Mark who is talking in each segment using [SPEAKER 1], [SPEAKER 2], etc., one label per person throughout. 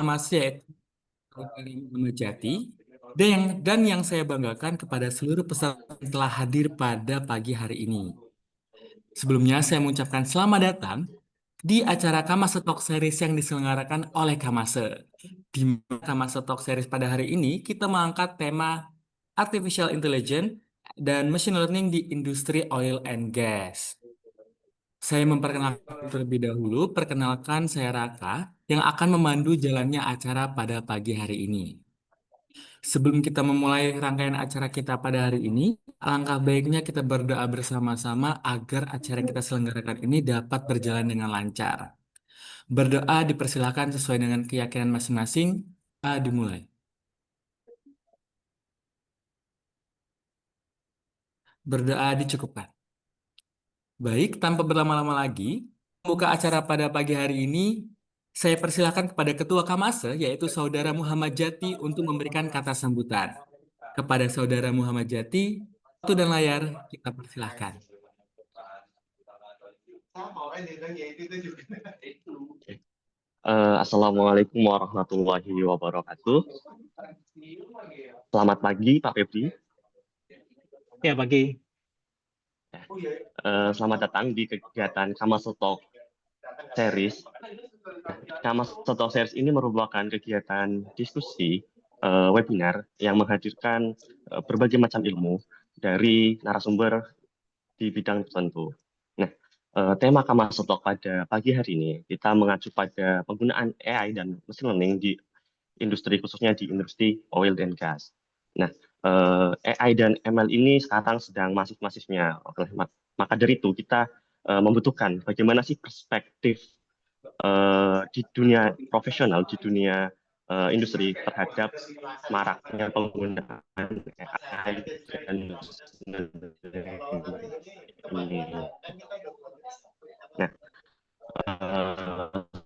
[SPEAKER 1] Nama saya Muhammad Jati dan yang saya banggakan kepada seluruh peserta yang telah hadir pada pagi hari ini. Sebelumnya saya mengucapkan selamat datang di acara Kamase Talk Series yang diselenggarakan oleh Kamase. Di mana Kamase Talk Series pada hari ini kita mengangkat tema Artificial Intelligence dan Machine Learning di industri oil and gas. Saya memperkenalkan terlebih dahulu, perkenalkan saya Raka yang akan memandu jalannya acara pada pagi hari ini. Sebelum kita memulai rangkaian acara kita pada hari ini, alangkah baiknya kita berdoa bersama-sama agar acara yang kita selenggarakan ini dapat berjalan dengan lancar. Berdoa dipersilakan sesuai dengan keyakinan masing-masing. Dimulai. Berdoa dicukupkan. Baik, tanpa berlama-lama lagi, membuka acara pada pagi hari ini, saya persilakan kepada Ketua Kamase, yaitu Saudara Muhammad Jati, untuk memberikan kata sambutan. Kepada Saudara Muhammad Jati, waktu dan layar kita persilahkan.
[SPEAKER 2] Assalamualaikum warahmatullahi wabarakatuh. Selamat pagi, Pak Febri.
[SPEAKER 3] Ya, pagi.
[SPEAKER 2] Selamat datang di kegiatan Kamase Talk Series. Kamase Talk Series ini merupakan kegiatan diskusi webinar yang menghadirkan berbagai macam ilmu dari narasumber di bidang tertentu. Nah, tema Kamase Talk pada pagi hari ini kita mengacu pada penggunaan AI dan machine learning di industri, khususnya di industri oil and gas. Nah, AI dan ML ini sekarang sedang masif-masifnya. Maka dari itu kita membutuhkan bagaimana sih perspektif di dunia profesional, di dunia industri terhadap maraknya penggunaan AI dan ini. Nah,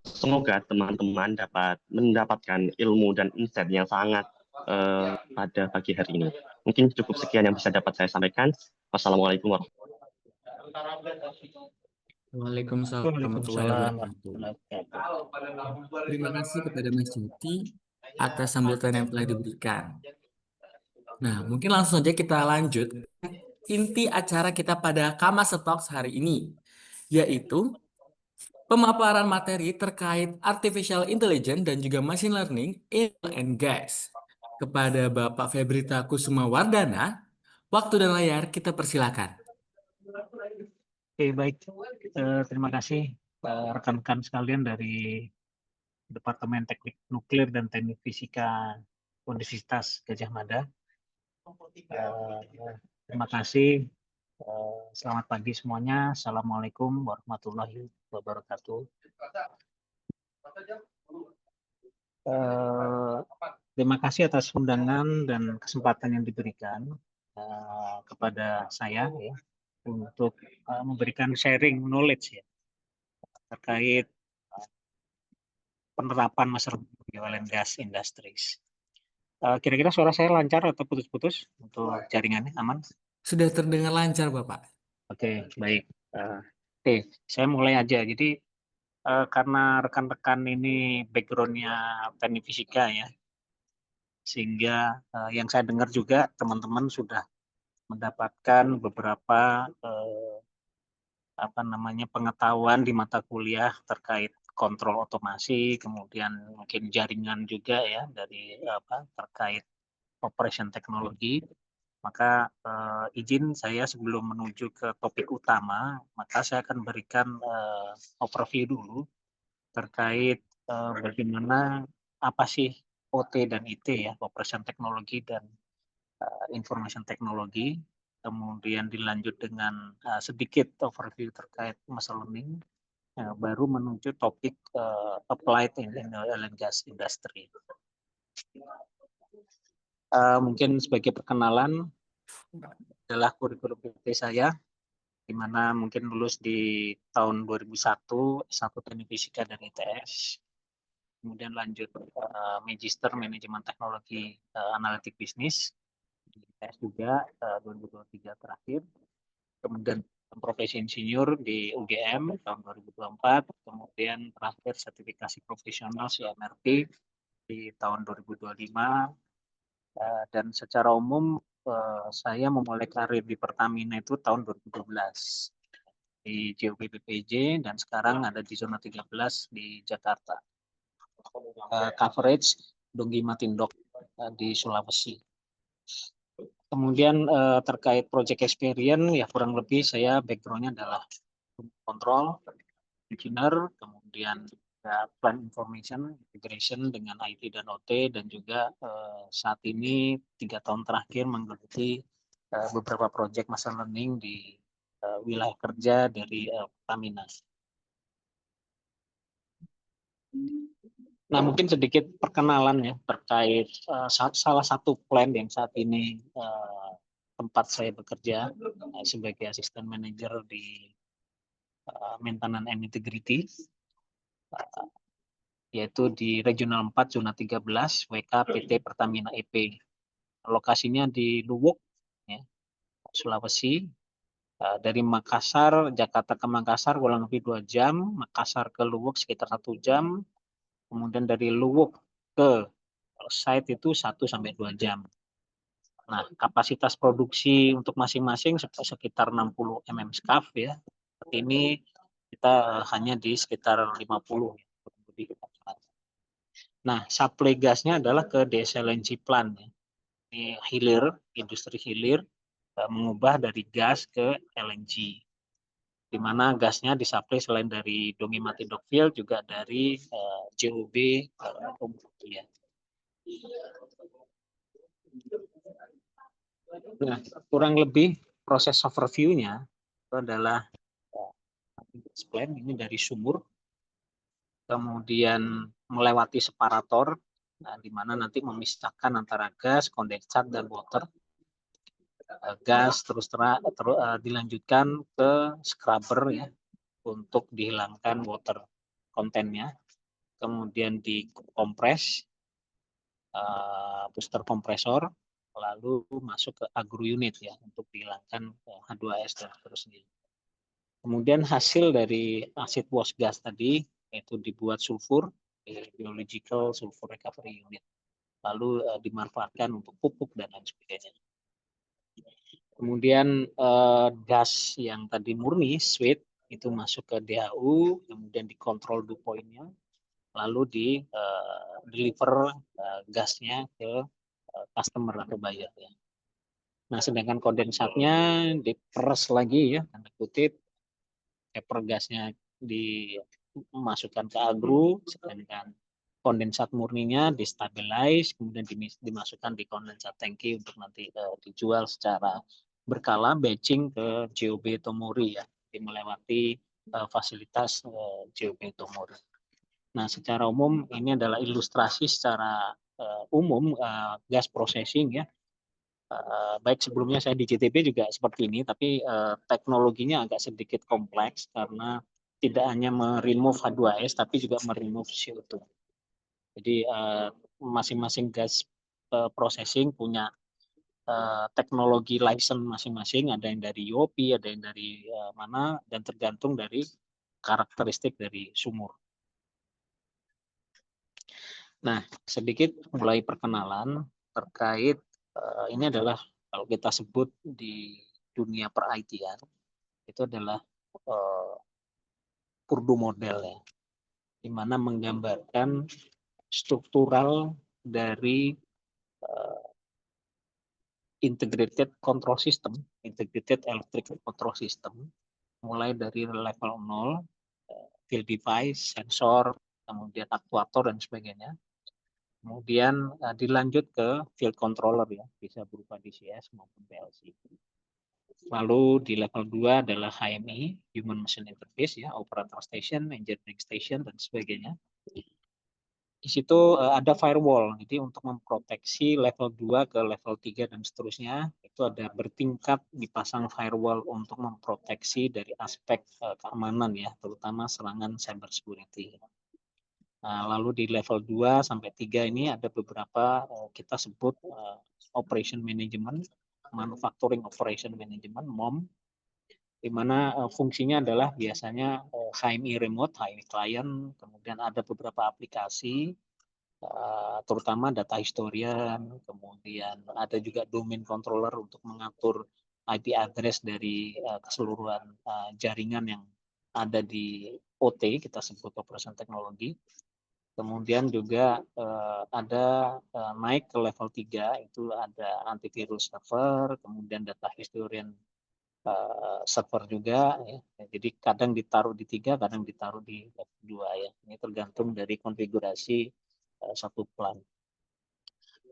[SPEAKER 2] semoga teman-teman dapat mendapatkan ilmu dan insight yang sangat pada pagi hari ini. Mungkin cukup sekian yang bisa dapat saya sampaikan. Wassalamualaikum warahmatullahi wabarakatuh.
[SPEAKER 1] Waalaikumsalam warahmatullahi wabarakatuh. Terima kasih kepada Mas Jati atas sambutan yang telah diberikan. Nah, mungkin langsung saja kita lanjut inti acara kita pada Kamase Talks hari ini, yaitu pemaparan materi terkait Artificial Intelligence dan juga Machine Learning in Oil and Gas. Kepada Bapak Febrita Kusuma Wardana, waktu dan layar kita persilakan.
[SPEAKER 3] Oke, baik. Terima kasih rekan-rekan sekalian dari Departemen Teknik Nuklir dan Teknik Fisika Universitas Gadjah Mada. Terima kasih. Selamat pagi semuanya. Assalamualaikum warahmatullahi wabarakatuh. Terima kasih atas undangan dan kesempatan yang diberikan kepada saya ya, untuk memberikan sharing knowledge ya, terkait penerapan master oil and gas industries. Kira-kira suara saya lancar atau putus-putus untuk jaringannya aman?
[SPEAKER 1] Sudah terdengar lancar, Bapak.
[SPEAKER 3] Oke, baik. Oke, saya mulai aja. Jadi karena rekan-rekan ini background-nya teknik fisika ya, sehingga yang saya dengar juga teman-teman sudah mendapatkan beberapa pengetahuan di mata kuliah terkait kontrol otomasi, kemudian mungkin jaringan juga ya dari terkait operation teknologi. Maka izin saya sebelum menuju ke topik utama, maka saya akan berikan overview dulu terkait bagaimana apa sih OT dan IT ya, operation teknologi dan information teknologi. Kemudian dilanjut dengan sedikit overview terkait machine learning, baru menuju topik applied in oil and gas industry. Mungkin sebagai perkenalan adalah kurikulum PT saya, di mana mungkin lulus di tahun 2001 S1 Teknik Fisika dan ITS, kemudian lanjut Magister Manajemen Teknologi Analitik Bisnis di ITS juga 2023 terakhir, kemudian profesi insinyur di UGM tahun 2024, kemudian terakhir sertifikasi profesional CMRP di tahun 2025, dan secara umum saya memulai karir di Pertamina itu tahun 2012 di JOB BPJ, dan sekarang ada di zona 13 di Jakarta. Coverage Donggi Matindok di Sulawesi. Kemudian terkait project experience, ya kurang lebih saya background-nya adalah kontrol, engineer, kemudian plan information, integration dengan IT dan OT, dan juga saat ini 3 tahun terakhir menggeluti beberapa project machine learning di wilayah kerja dari Pertamina. Nah, mungkin sedikit perkenalan ya terkait salah satu plan yang saat ini tempat saya bekerja sebagai asisten manajer di maintenance and integrity, yaitu di Regional 4 Zona 13 WK PT Pertamina EP. Lokasinya di Luwuk, ya, Sulawesi. Dari Makassar, Jakarta ke Makassar kurang lebih 2 jam, Makassar ke Luwuk sekitar 1 jam, kemudian dari Luwuk ke site itu 1-2 jam. Nah, kapasitas produksi untuk masing-masing sekitar 60 mm SCAF ya. Seperti ini kita hanya di sekitar 50 ya. Nah, supply gasnya adalah ke desalinasi plant ya. Ini hilir, industri hilir mengubah dari gas ke LNG. Di mana gasnya disuplai selain dari Donggi Matindok Field juga dari JOB ya. Nah, kurang lebih proses overview-nya itu adalah plan ini dari sumur, kemudian melewati separator, di mana nanti memisahkan antara gas, kondensat, dan water. Gas terus dilanjutkan ke scrubber ya untuk dihilangkan water kontennya, kemudian dikompres, booster kompresor, lalu masuk ke agro unit ya untuk dihilangkan H2S dan seterusnya. Kemudian hasil dari acid wash gas tadi itu dibuat sulfur, biological sulfur recovery unit, lalu dimanfaatkan untuk pupuk dan lain sebagainya. Kemudian gas yang tadi murni sweet itu masuk ke DHU, kemudian dikontrol dew point-nya, lalu di deliver gasnya ke customer atau buyer ya. Nah, sedangkan kondensatnya diperes lagi ya, tanda kutip, paper gasnya dimasukkan ke agro, sedangkan kondensat murninya distabilize, kemudian dimasukkan di kondensat tangki untuk nanti dijual secara berkala batching ke JOB Tomori ya, melewati fasilitas JOB Tomori. Nah, secara umum ini adalah ilustrasi secara umum gas processing ya. Baik sebelumnya saya di JTB juga seperti ini, tapi teknologinya agak sedikit kompleks karena tidak hanya meremove H2S, tapi juga meremove CO2. Jadi masing-masing gas processing punya teknologi license masing-masing, ada yang dari UOP, ada yang dari mana, dan tergantung dari karakteristik dari sumur. Nah, sedikit mulai perkenalan terkait ini adalah kalau kita sebut di dunia per-IT-an itu adalah Purdu model ya, di mana menggambarkan struktural dari integrated control system, integrated electric control system, mulai dari level 0, field device, sensor, kemudian aktuator dan sebagainya. Kemudian dilanjut ke field controller ya, bisa berupa DCS maupun PLC. Lalu di level 2 adalah HMI, Human Machine Interface ya, Operator Station, Engineering Station dan sebagainya. Di situ ada firewall, jadi untuk memproteksi level 2 ke level 3 dan seterusnya, itu ada bertingkat dipasang firewall untuk memproteksi dari aspek keamanan ya, terutama serangan cyber security. Lalu di level 2 sampai 3 ini ada beberapa kita sebut operation management, manufacturing operation management, MOM, di mana fungsinya adalah biasanya HMI remote, HMI client, kemudian ada beberapa aplikasi, terutama data historian, kemudian ada juga domain controller untuk mengatur IP address dari keseluruhan jaringan yang ada di OT, kita sebut operation teknologi. Kemudian juga ada naik ke level 3, itu ada antivirus server, kemudian data historian server juga, ya. Jadi kadang ditaruh di 3, kadang ditaruh di level 2 ya. Ini tergantung dari konfigurasi satu plan.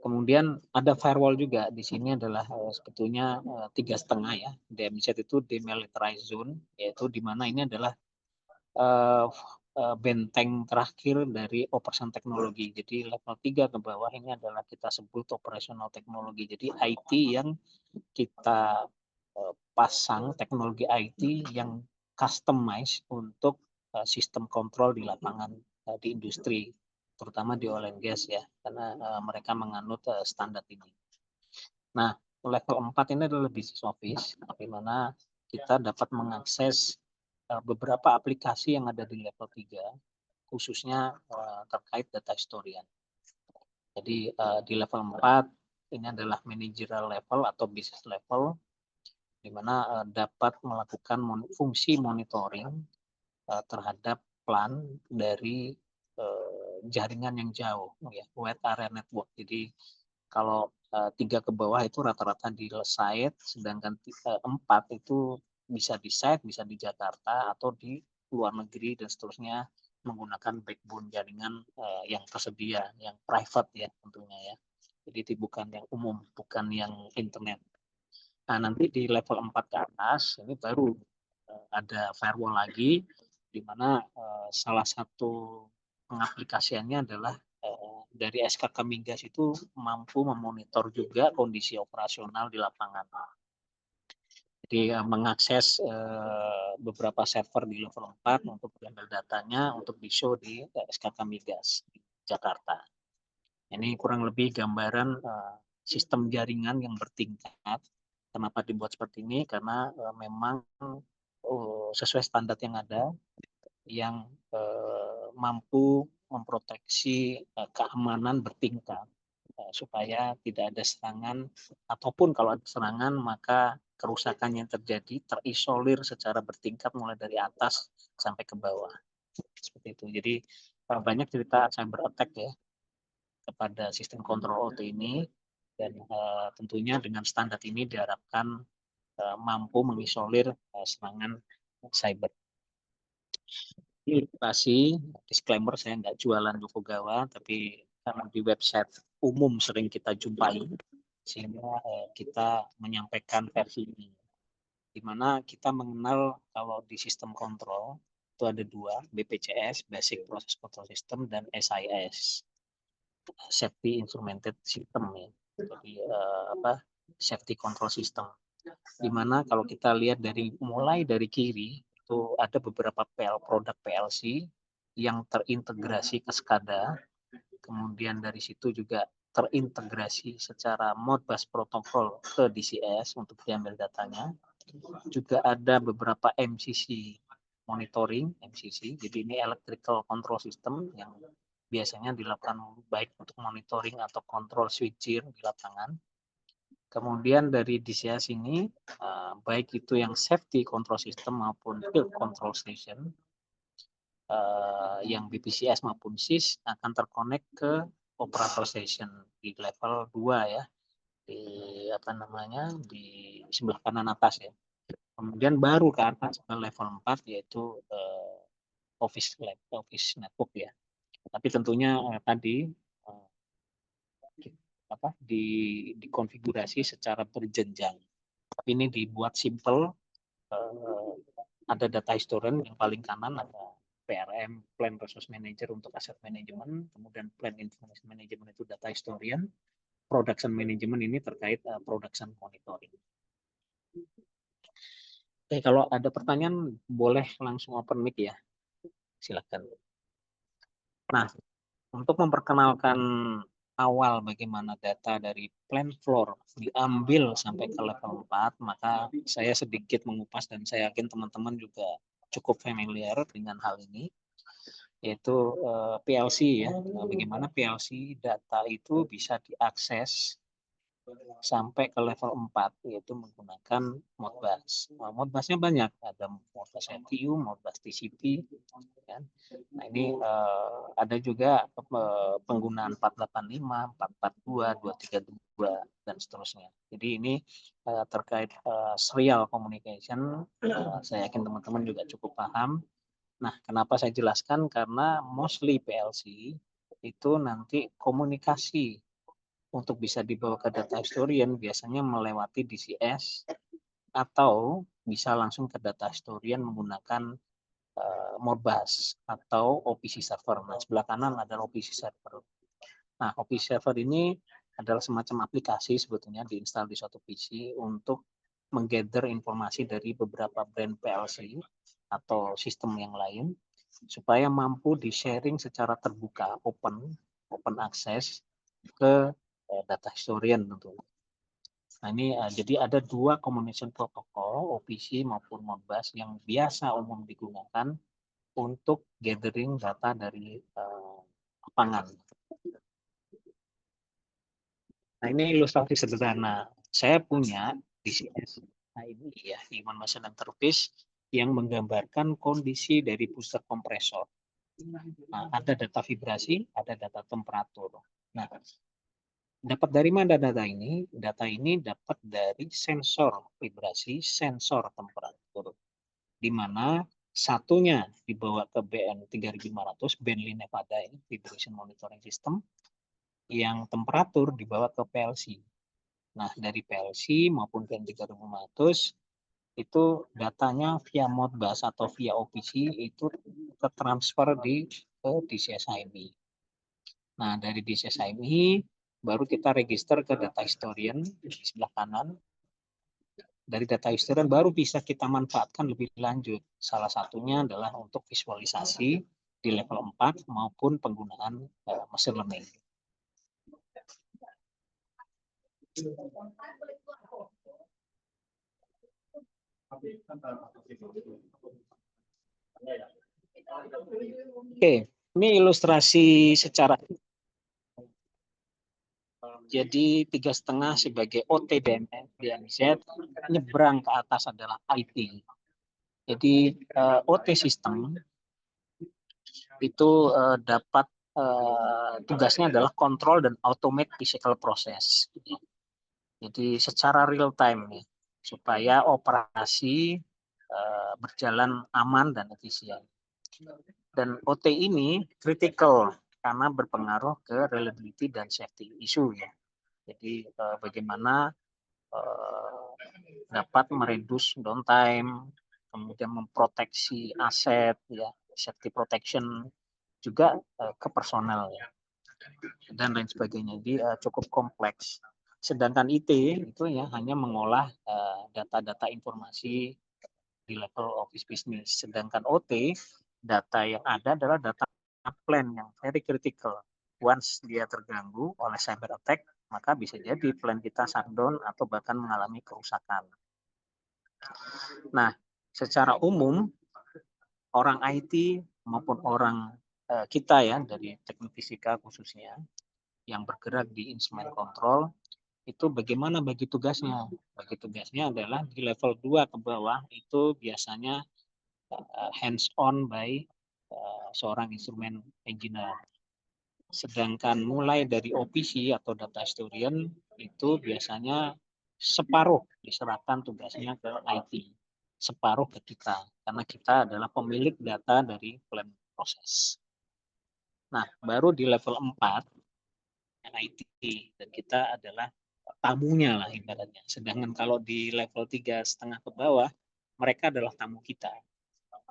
[SPEAKER 3] Kemudian ada firewall juga. Di sini adalah sebetulnya 3,5 ya. DMZ itu demilitarized zone, yaitu di mana ini adalah benteng terakhir dari operation teknologi. Jadi level 3 ke bawah ini adalah kita sebut operational teknologi. Jadi IT yang kita pasang, teknologi IT yang customize untuk sistem kontrol di lapangan di industri, terutama di oil and gas ya, karena mereka menganut standar ini. Nah, level 4 ini adalah business office, di mana kita dapat mengakses beberapa aplikasi yang ada di level 3, khususnya terkait data historian. Jadi di level 4 ini adalah managerial level atau business level, di mana dapat melakukan fungsi monitoring terhadap plan dari jaringan yang jauh, ya, wide area network. Jadi kalau 3 ke bawah itu rata-rata di site, sedangkan 4 itu bisa di site, bisa di Jakarta atau di luar negeri dan seterusnya, menggunakan backbone jaringan yang tersedia, yang private ya tentunya ya. Jadi bukan yang umum, bukan yang internet. Nah, nanti di level 4 ke atas ini baru ada firewall lagi, di mana salah satu pengaplikasiannya adalah dari SKK Migas itu mampu memonitor juga kondisi operasional di lapangan. Jadi mengakses beberapa server di level 4 untuk mengambil datanya untuk di-show di SKK Migas di Jakarta. Ini kurang lebih gambaran sistem jaringan yang bertingkat. Kenapa dibuat seperti ini? Karena memang sesuai standar yang ada, yang mampu memproteksi keamanan bertingkat supaya tidak ada serangan, ataupun kalau ada serangan maka kerusakan yang terjadi terisolir secara bertingkat mulai dari atas sampai ke bawah. Seperti itu. Jadi banyak cerita cyber attack ya kepada sistem kontrol OT ini, dan tentunya dengan standar ini diharapkan mampu mengisolir serangan cyber. Edukasi, disclaimer, saya nggak jualan Yokogawa, tapi karena di website umum sering kita jumpai, sehingga kita menyampaikan versi ini. Di mana kita mengenal kalau di sistem kontrol itu ada 2, BPCS, Basic Process Control System, dan SIS, Safety Instrumented System ya. Jadi Safety Control System. Di mana kalau kita lihat mulai dari kiri itu ada beberapa produk PLC yang terintegrasi ke SCADA, kemudian dari situ juga terintegrasi secara Modbus protokol ke DCS untuk diambil datanya. Juga ada beberapa MCC monitoring, MCC, jadi ini electrical control system yang biasanya dilakukan baik untuk monitoring atau kontrol switchgear di lapangan. Kemudian dari DCS ini, baik itu yang safety control system maupun field control station, yang BPCS maupun SIS akan terkonek ke operator station di level 2 ya, di sebelah kanan atas ya. Kemudian baru ke atas ke level 4 yaitu office network ya. Tapi tentunya tadi dikonfigurasi secara berjenjang. Tapi ini dibuat simple. Ada data historian yang paling kanan, ada PRM, Plan Resource Manager untuk Asset Management, kemudian Plan Information Management itu data historian, Production Management ini terkait production monitoring. Oke, kalau ada pertanyaan boleh langsung open mic ya, silakan. Nah, untuk memperkenalkan awal bagaimana data dari plan floor diambil sampai ke level 4, maka saya sedikit mengupas dan saya yakin teman-teman juga cukup familiar dengan hal ini. yaitu PLC ya. Nah, bagaimana PLC data itu bisa diakses sampai ke level 4, yaitu menggunakan Modbus. Nah, Modbusnya banyak, ada Modbus NTU, Modbus TCP. Ya. Nah, ini ada juga penggunaan 485, 442, 232, dan seterusnya. Jadi ini terkait serial communication, saya yakin teman-teman juga cukup paham. Nah, kenapa saya jelaskan? Karena mostly PLC itu nanti komunikasi untuk bisa dibawa ke data historian biasanya melewati DCS atau bisa langsung ke data historian menggunakan Modbus atau OPC server. Nah, sebelah kanan adalah OPC server. Nah, OPC server ini adalah semacam aplikasi sebetulnya diinstal di suatu PC untuk menggather informasi dari beberapa brand PLC atau sistem yang lain supaya mampu di-sharing secara terbuka, open access ke data historian tentu. Nah, ini jadi ada 2 communication protocol, OPC maupun Modbus yang biasa umum digunakan untuk gathering data dari lapangan. Nah, ini ilustrasi sederhana. Saya punya DCS. Nah, ini ya, Human Machine Interface yang menggambarkan kondisi dari booster kompresor. Nah, ada data vibrasi, ada data temperatur. Nah, dapat dari mana data ini? Data ini dapat dari sensor vibrasi, sensor temperatur. Di mana satunya dibawa ke BN 3500, Bentley Nevada ini, Vibration Monitoring System, yang temperatur dibawa ke PLC. Nah, dari PLC maupun BN 3500, itu datanya via Modbus atau via OPC itu tertransfer ke DCSIME. Nah, dari DCSIME baru kita register ke data historian di sebelah kanan. Dari data historian baru bisa kita manfaatkan lebih lanjut. Salah satunya adalah untuk visualisasi di level 4 maupun penggunaan machine learning. Oke, ini ilustrasi secara jadi 3,5 sebagai OT DMZ, nyebrang ke atas adalah IT. Jadi OT sistem itu dapat tugasnya adalah kontrol dan automate physical process. Jadi secara real time ya, supaya operasi berjalan aman dan efisien. Dan OT ini critical karena berpengaruh ke reliability dan safety issue ya. Jadi bagaimana dapat mereduce downtime, kemudian memproteksi aset ya, safety protection juga ke personel ya, dan lain sebagainya. Jadi cukup kompleks. Sedangkan IT itu ya hanya mengolah data-data informasi di level office business. Sedangkan OT, data yang ada adalah data plan yang very critical. Once dia terganggu oleh cyber attack, maka bisa jadi plan kita shutdown atau bahkan mengalami kerusakan. Nah, secara umum orang IT maupun orang kita ya dari teknik fisika khususnya yang bergerak di instrumen kontrol itu bagaimana bagi tugasnya? Bagi tugasnya adalah di level 2 ke bawah itu biasanya hands on by seorang instrumen engineer. Sedangkan mulai dari OPC atau data historian itu biasanya separuh diserahkan tugasnya ke IT, separuh ke kita karena kita adalah pemilik data dari plan proses. Nah, baru di level 4 IT dan kita adalah tamunya lah ibaratnya. Sedangkan kalau di level 3,5 ke bawah, mereka adalah tamu kita.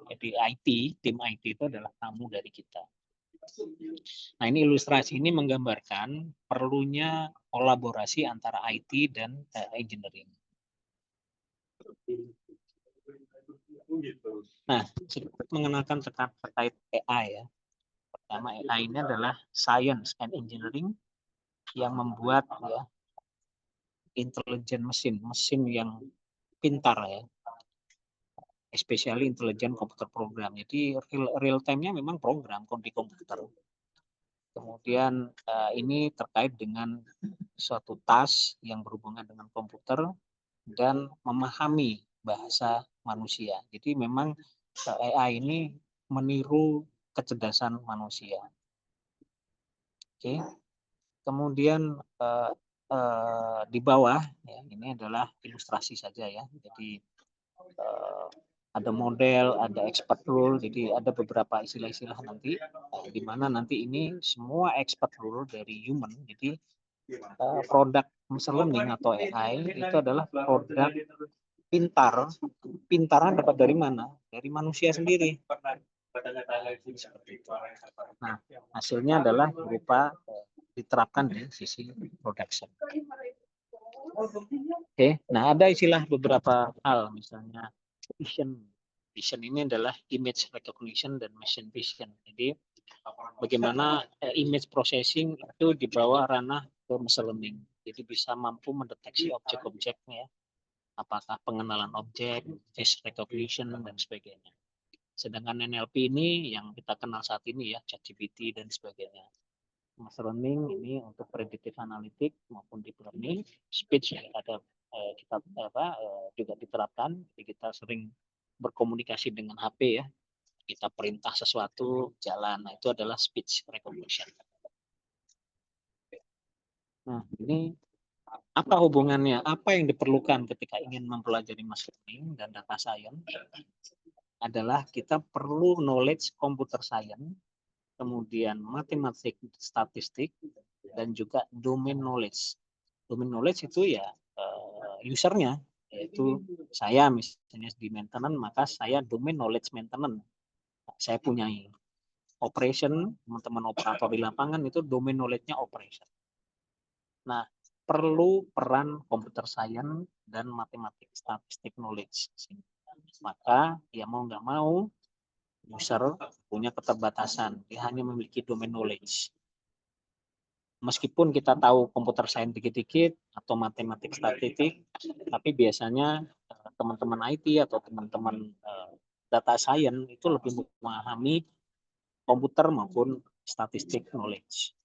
[SPEAKER 3] Jadi IT, tim IT itu adalah tamu dari kita. Nah, ini ilustrasi ini menggambarkan perlunya kolaborasi antara IT dan engineering. Nah, sedikit mengenalkan terkait AI ya. Pertama, AI ini adalah science and engineering yang membuat ya intelligent mesin yang pintar ya. especially intelligent computer program. Jadi real time-nya memang program di komputer. Kemudian ini terkait dengan suatu task yang berhubungan dengan komputer dan memahami bahasa manusia. Jadi memang AI ini meniru kecerdasan manusia. Oke. Kemudian di bawah ya, ini adalah ilustrasi saja ya. Jadi ada model, ada expert rule, jadi ada beberapa istilah-istilah nanti di mana nanti ini semua expert rule dari human. Jadi produk machine learning atau AI itu adalah produk pintar. Pintarnya dapat dari mana? Dari manusia sendiri. Nah, hasilnya adalah berupa diterapkan di sisi production. Oke, nah ada istilah beberapa hal, misalnya vision. Vision ini adalah image recognition dan machine vision. Jadi bagaimana image processing itu di bawah ranah machine learning. Jadi bisa mampu mendeteksi objek-objeknya, apakah pengenalan objek, face recognition dan sebagainya. Sedangkan NLP ini yang kita kenal saat ini ya, ChatGPT dan sebagainya. Machine learning ini untuk predictive analytic maupun deep learning, speech ada kita juga diterapkan. Jadi kita sering berkomunikasi dengan HP ya, kita perintah sesuatu jalan, nah itu adalah speech recognition. Nah ini apa hubungannya, apa yang diperlukan ketika ingin mempelajari machine learning dan data science adalah kita perlu knowledge computer science, kemudian matematik, statistik, dan juga domain knowledge. Domain knowledge itu ya usernya, yaitu saya misalnya di maintenance, maka saya domain knowledge maintenance saya punyai. Operation, teman-teman operator di lapangan itu domain knowledge-nya operation. Nah, perlu peran computer science dan matematik statistik knowledge. Maka ya mau nggak mau user punya keterbatasan, dia hanya memiliki domain knowledge. Meskipun kita tahu computer science dikit-dikit atau matematik statistik, tapi biasanya teman-teman IT atau teman-teman data science itu lebih memahami komputer maupun statistik knowledge.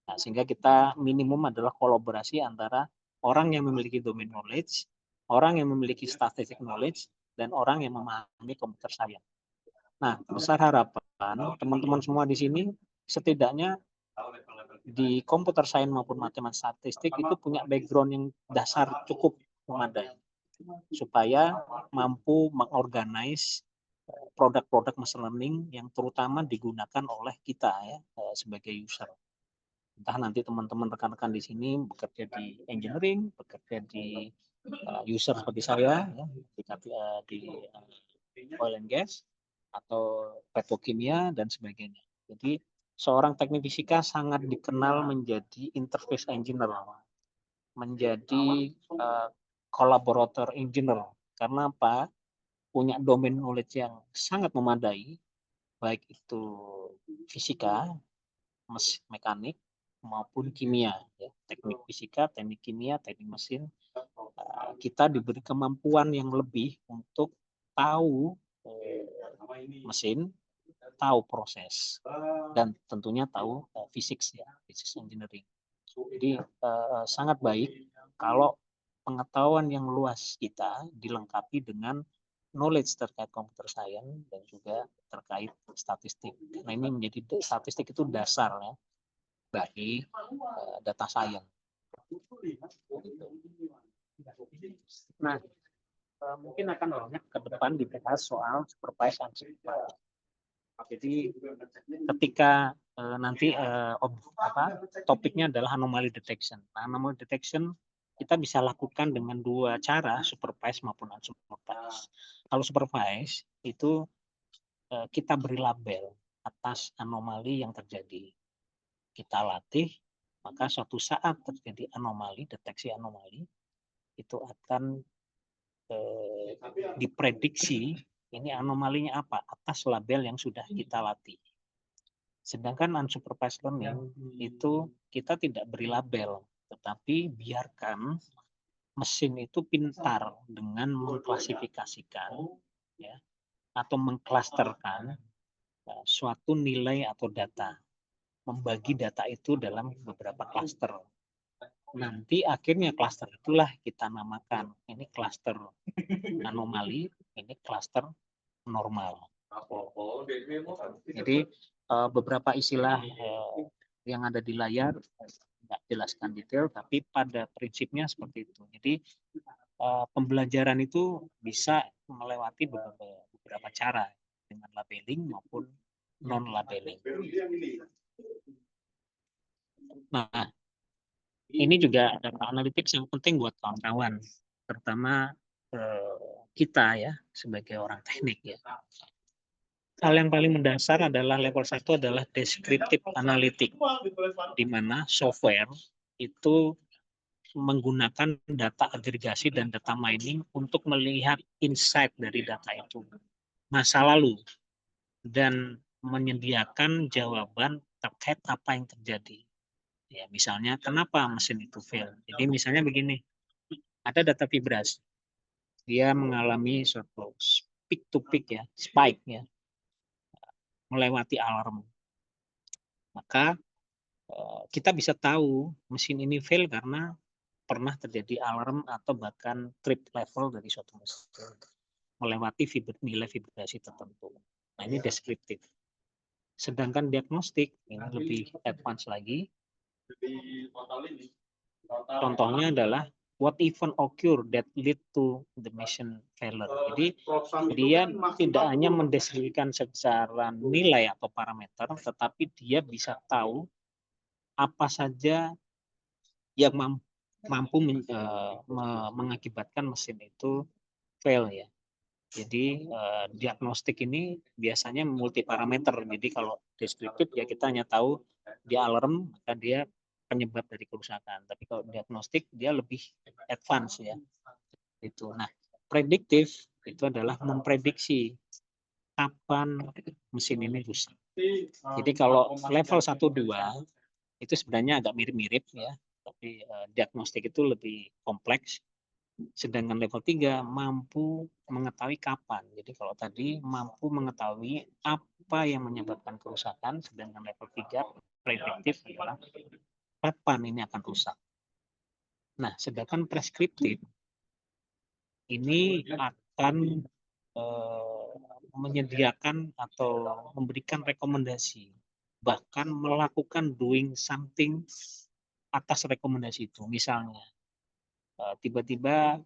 [SPEAKER 3] Nah, sehingga kita minimum adalah kolaborasi antara orang yang memiliki domain knowledge, orang yang memiliki statistik knowledge, dan orang yang memahami computer science. Nah, besar harapan teman-teman semua di sini setidaknya di computer science maupun matematik statistik itu punya background yang dasar cukup memadai supaya mampu mengorganize produk-produk machine learning yang terutama digunakan oleh kita ya sebagai user. Entah nanti teman-teman rekan-rekan di sini bekerja di engineering, bekerja di user seperti saya ya, di oil and gas atau petrokimia dan sebagainya. Jadi seorang teknik fisika sangat dikenal menjadi interface engineer, menjadi collaborator engineer. Karena apa? Punya domain knowledge yang sangat memadai, baik itu fisika, mekanik, maupun kimia. Ya. Teknik fisika, teknik kimia, teknik mesin. Kita diberi kemampuan yang lebih untuk tahu mesin, tahu proses, dan tentunya tahu fisik ya, physics engineering. Jadi sangat baik kalau pengetahuan yang luas kita dilengkapi dengan knowledge terkait computer science dan juga terkait statistik. Nah ini menjadi statistik itu dasar ya bagi data science. Nah mungkin akan banyak ke depan dibahas soal supervised unsupervised. Jadi ketika nanti topiknya adalah anomaly detection. Nah, anomaly detection kita bisa lakukan dengan dua cara, supervised maupun unsupervised. Kalau supervised itu kita beri label atas anomali yang terjadi. Kita latih, maka suatu saat terjadi anomali, deteksi anomali, itu akan diprediksi ini anomalinya apa atas label yang sudah kita latih. Sedangkan unsupervised learning itu kita tidak beri label, tetapi biarkan mesin itu pintar dengan mengklasifikasikan ya, atau mengklasterkan suatu nilai atau data, membagi data itu dalam beberapa klaster. Nanti akhirnya klaster itulah kita namakan ini klaster anomali, ini klaster normal. Jadi beberapa istilah yang ada di layar nggak jelaskan detail, tapi pada prinsipnya seperti itu. Jadi pembelajaran itu bisa melewati beberapa cara dengan labeling maupun non labeling. Nah, ini juga data analytics yang penting buat kawan-kawan, terutama kita ya sebagai orang teknik ya. Hal yang paling mendasar adalah level 1 adalah descriptive analytics, di mana software itu menggunakan data agregasi dan data mining untuk melihat insight dari data itu, masa lalu, dan menyediakan jawaban terkait apa yang terjadi. Ya, misalnya kenapa mesin itu fail. Jadi misalnya begini, ada data vibrasi, dia mengalami suatu peak to peak ya, spike ya, melewati alarm. Maka kita bisa tahu mesin ini fail karena pernah terjadi alarm atau bahkan trip level dari suatu mesin melewati nilai vibrasi tertentu. Nah, ini deskriptif. Sedangkan diagnostik ini lebih advance lagi. Contohnya adalah what event occur that lead to the machine failure. Jadi dia tidak hanya mendeskripsikan secara nilai atau parameter, tetapi dia bisa tahu apa saja yang mampu mengakibatkan mesin itu fail ya. Jadi diagnostik ini biasanya multi parameter. Jadi kalau deskriptif ya kita hanya tahu dia alarm maka dia penyebab dari kerusakan. Tapi kalau diagnostik dia lebih advance ya. Itu. Nah, prediktif itu adalah memprediksi kapan mesin ini rusak. Jadi kalau level 1 2 itu sebenarnya agak mirip-mirip ya, tapi diagnostik itu lebih kompleks. Sedangkan level 3 mampu mengetahui kapan. Jadi kalau tadi mampu mengetahui apa yang menyebabkan kerusakan, sedangkan level 3 prediktif adalah kapan ini akan rusak. Nah, sedangkan preskriptif ini akan menyediakan atau memberikan rekomendasi, bahkan melakukan doing something atas rekomendasi itu. Misalnya, tiba-tiba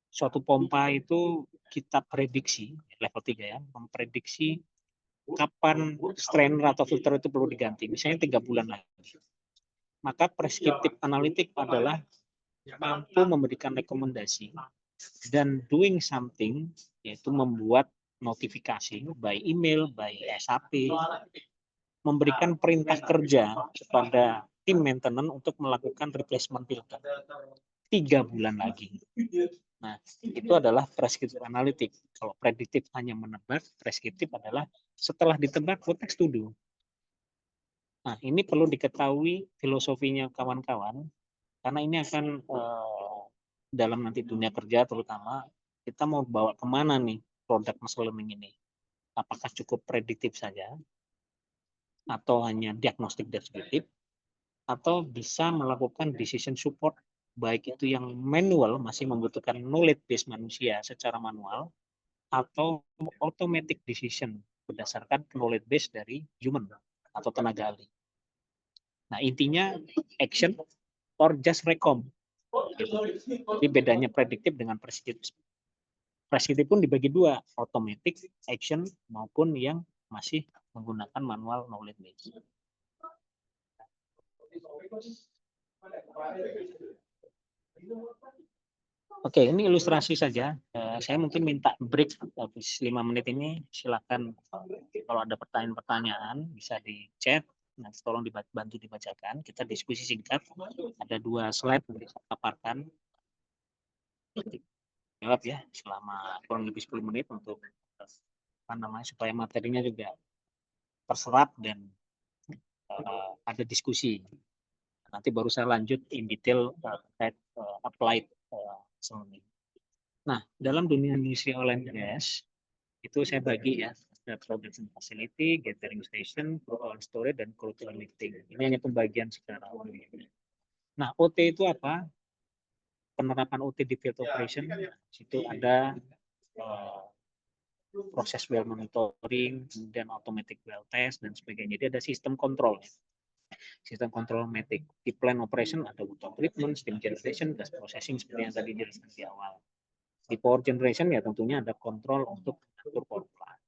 [SPEAKER 3] suatu pompa itu kita prediksi, level 3 ya, memprediksi kapan strainer atau filter itu perlu diganti, misalnya 3 bulan lagi. Maka preskriptif analitik adalah mampu memberikan rekomendasi dan doing something, yaitu membuat notifikasi by email, by SAP, memberikan perintah kerja kepada tim maintenance untuk melakukan replacement filter 3 bulan lagi. Nah, itu adalah preskriptif analitik. Kalau prediktif hanya menebak, preskriptif adalah setelah ditebak, what next to do. Nah, ini perlu diketahui filosofinya kawan-kawan, karena ini akan dalam nanti dunia kerja terutama, kita mau bawa kemana nih produk machine learning ini. Apakah cukup prediktif saja, atau hanya diagnostik deskriptif, atau bisa melakukan decision support, baik itu yang manual, masih membutuhkan knowledge base manusia secara manual, atau automatic decision berdasarkan knowledge base dari human atau tenaga ahli. Nah, intinya action or just recom. Jadi bedanya prediktif dengan preskriptif. Preskriptif pun dibagi 2, automatic action maupun yang masih menggunakan manual knowledge base. Oke, ini ilustrasi saja. Saya mungkin minta break habis 5 menit ini. Silakan kalau ada pertanyaan-pertanyaan bisa di chat. Nanti tolong bantu dibacakan. Kita diskusi singkat. Ada 2 slide yang bisa paparkan. Jawab ya selama kurang lebih 10 menit untuk supaya materinya juga terserap dan ada diskusi. Nanti baru saya lanjut in detail terkait applied solution. Nah, dalam dunia industri oil and gas, itu saya bagi ya, ada production facility, gathering station, crude oil storage, dan crude oil lifting. Ini hanya pembagian secara umum. Nah, OT itu apa? Penerapan OT di field operation, situ ada proses well monitoring, kemudian automatic well test, dan sebagainya. Jadi ada sistem kontrol. Sistem kontrol matic. Di plan operation ada water treatment, steam generation, gas processing, seperti yang tadi dijelaskan di awal. Di power generation ya tentunya ada kontrol untuk mengatur power plant,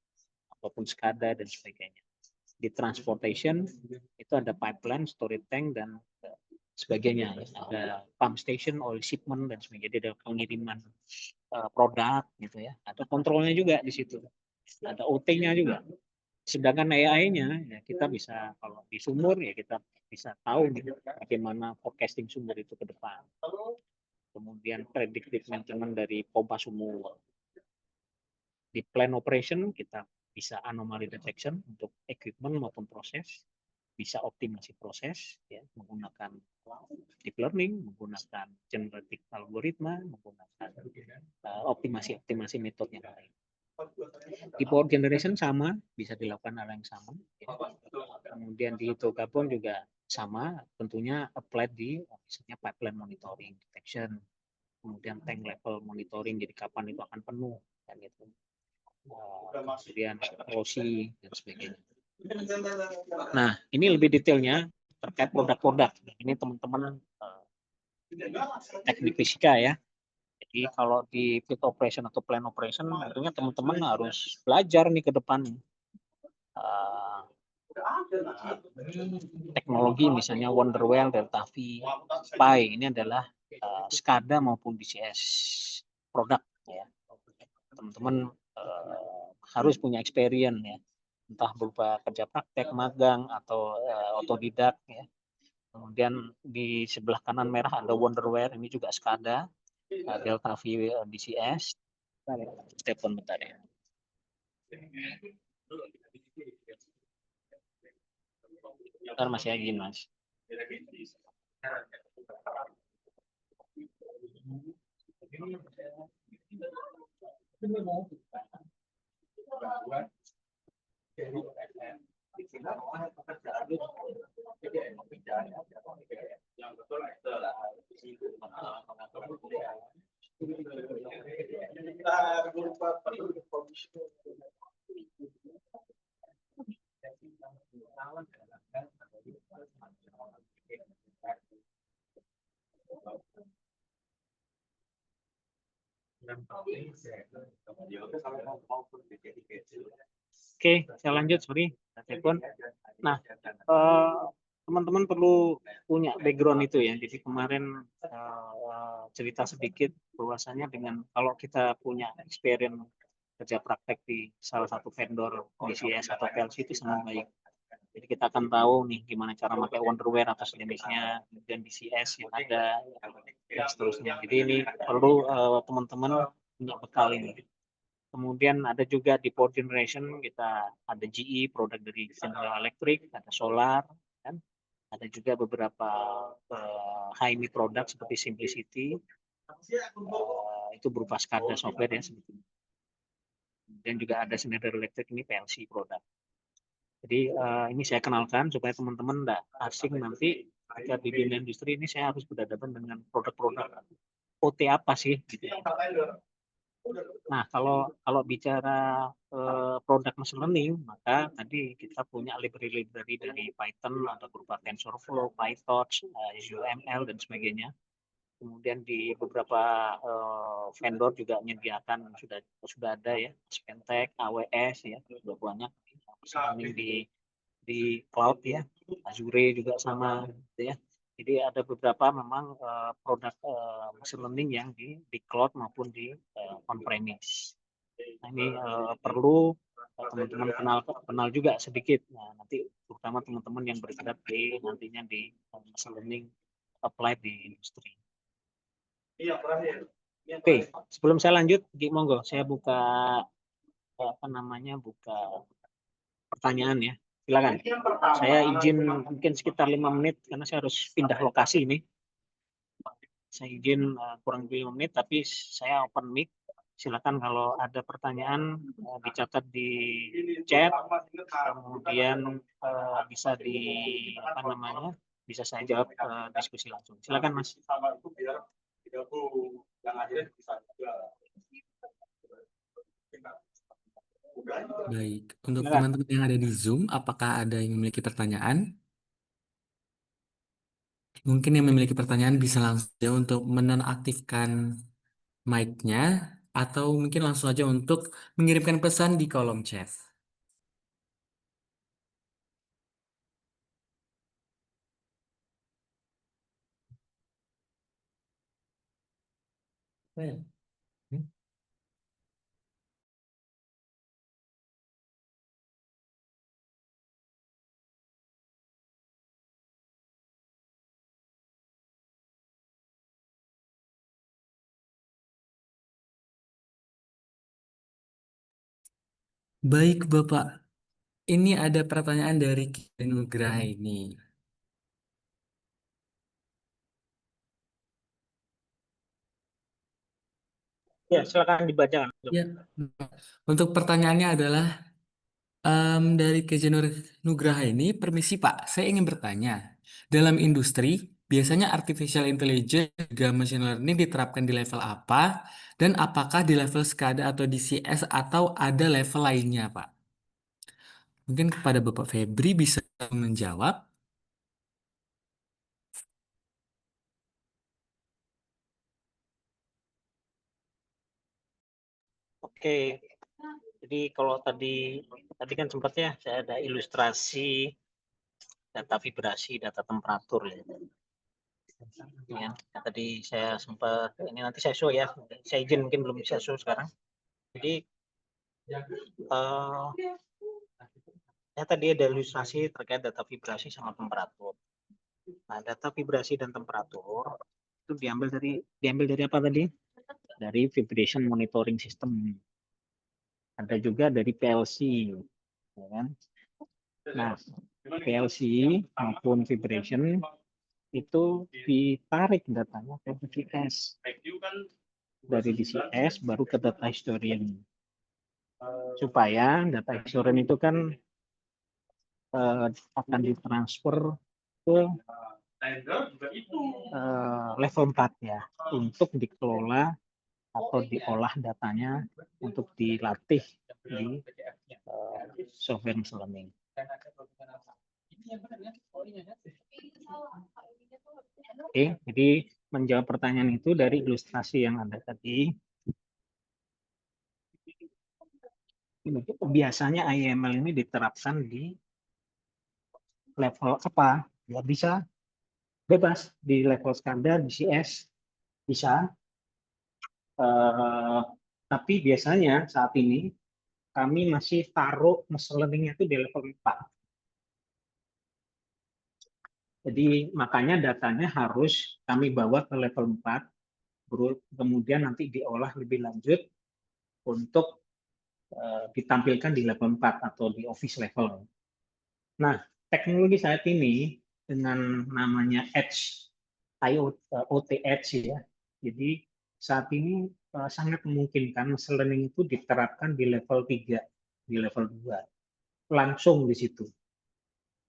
[SPEAKER 3] ataupun SCADA, dan sebagainya. Di transportation itu ada pipeline, storage tank, dan sebagainya. Ada pump station, oil shipment, dan sebagainya. Jadi ada pengiriman produk gitu ya. Ada kontrolnya juga di situ. Ada OT-nya juga. Sedangkan AI-nya ya kita bisa, kalau di sumur ya kita bisa tahu gitu, bagaimana forecasting sumur itu ke depan. Kemudian predictive maintenance dari pompa sumur. Di plan operation kita bisa anomaly detection untuk equipment maupun proses, bisa optimasi proses ya, menggunakan deep learning, menggunakan generative algoritma, menggunakan optimasi metode yang lain. Di power generation sama, bisa dilakukan hal yang sama. Kemudian di hidrokarbon juga sama, tentunya applied di misalnya pipeline monitoring, detection, kemudian tank level monitoring, jadi kapan itu akan penuh, kan gitu. Kemudian corrosi dan sebagainya. Nah, ini lebih detailnya terkait produk-produk. Ini teman-teman teknik fisika ya. Jadi kalau di field operation atau plan operation, tentunya teman-teman harus belajar nih ke depan. Teknologi misalnya Wonderwell, Delta V, Pi, ini adalah SCADA maupun DCS produk ya. Teman-teman harus punya experience ya, entah berupa kerja praktek, magang, atau otodidak ya. Kemudian di sebelah kanan merah ada Wonderware, ini juga SCADA, Delta V DCS. Telepon bentar ya. Bentar Mas ya, izin Mas. Oke, saya lanjut, sorry, telepon. Nah, teman-teman perlu punya background itu ya. Jadi kemarin cerita sedikit bahwasanya dengan kalau kita punya experience kerja praktek di salah satu vendor DCS atau PLC itu sangat baik. Jadi kita akan tahu nih gimana cara pakai Wonderware atau sejenisnya, dan DCS yang ada, dan seterusnya. Jadi ini perlu teman-teman punya bekal ini. Kemudian ada juga di power generation kita ada GE, produk dari General Electric, ada solar, kan? Ada juga beberapa high-end produk seperti Simplicity, itu berupa SCADA software ya sebetulnya. Dan juga ada Schneider Electric, ini PLC produk. Jadi ini saya kenalkan supaya teman-teman tidak asing nanti ketika di dunia industri ini saya harus berhadapan dengan produk-produk OT apa sih gitu. Nah, kalau bicara produk machine learning, maka tadi kita punya library dari Python, ada berupa TensorFlow, PyTorch, ZooML, dan sebagainya. Kemudian di beberapa vendor juga menyediakan sudah ada ya, Spentek, AWS ya, sudah banyak machine learning di cloud ya, Azure juga sama gitu ya. Jadi ada beberapa memang produk machine learning yang di cloud maupun di on-premise. Nah, ini perlu teman-teman kenal juga sedikit. Nah, nanti terutama teman-teman yang bergerak nantinya di machine learning applied di industri. Oke, sebelum saya lanjut, monggo saya buka buka pertanyaan ya. Silakan. Saya izin mungkin sekitar 5 menit karena saya harus pindah lokasi ini. Saya izin kurang lebih 5 menit, tapi saya open mic. silakan kalau ada pertanyaan dicatat di chat, kemudian bisa di apa namanya, bisa saya jawab diskusi langsung. Silakan Mas.
[SPEAKER 1] Baik, untuk
[SPEAKER 3] Silakan.
[SPEAKER 1] teman-teman yang ada di Zoom, apakah ada yang memiliki pertanyaan? Mungkin yang memiliki pertanyaan bisa langsung saja untuk menonaktifkan mic-nya, atau mungkin langsung aja untuk mengirimkan pesan di kolom chat. Well, hmm. Baik, Bapak. Ini ada pertanyaan dari Ki Nugraha ini.
[SPEAKER 3] Ya, silakan dibacakan.
[SPEAKER 1] Ya, untuk pertanyaannya adalah dari Kejenur Nugraha ini, permisi Pak, saya ingin bertanya, dalam industri biasanya artificial intelligence juga machine learning diterapkan di level apa, dan apakah di level SCADA atau DCS atau ada level lainnya Pak? Mungkin kepada Bapak Febri bisa menjawab.
[SPEAKER 3] Oke, jadi kalau tadi kan sempat ya saya ada ilustrasi data vibrasi, data temperatur ya. Ya, tadi saya sempat ini nanti saya show ya. Saya izin mungkin belum bisa show sekarang. Jadi eh, ya tadi ada ilustrasi terkait data vibrasi sama temperatur. Nah, data vibrasi dan temperatur itu diambil dari apa tadi? Dari vibration monitoring system. Ada juga dari PLC, ya kan? Nah, PLC maupun vibration itu ditarik datanya ke DCS. Dari DCS baru ke data historian. Supaya data historian itu kan akan ditransfer ke level 4 ya, untuk dikelola atau diolah datanya untuk dilatih di software machine learning. Oke, jadi menjawab pertanyaan itu dari ilustrasi yang ada tadi. Biasanya IML ini diterapkan di level apa? Ya bisa bebas di level standar, di CS bisa. Tapi biasanya saat ini kami masih taruh machine learning itu di level 4. Jadi makanya datanya harus kami bawa ke level 4, kemudian nanti diolah lebih lanjut untuk ditampilkan di level 4 atau di office level. Nah, teknologi saat ini dengan namanya Edge, IoT Edge ya. Jadi saat ini sangat memungkinkan machine learning itu diterapkan di level 3, di level 2. Langsung di situ.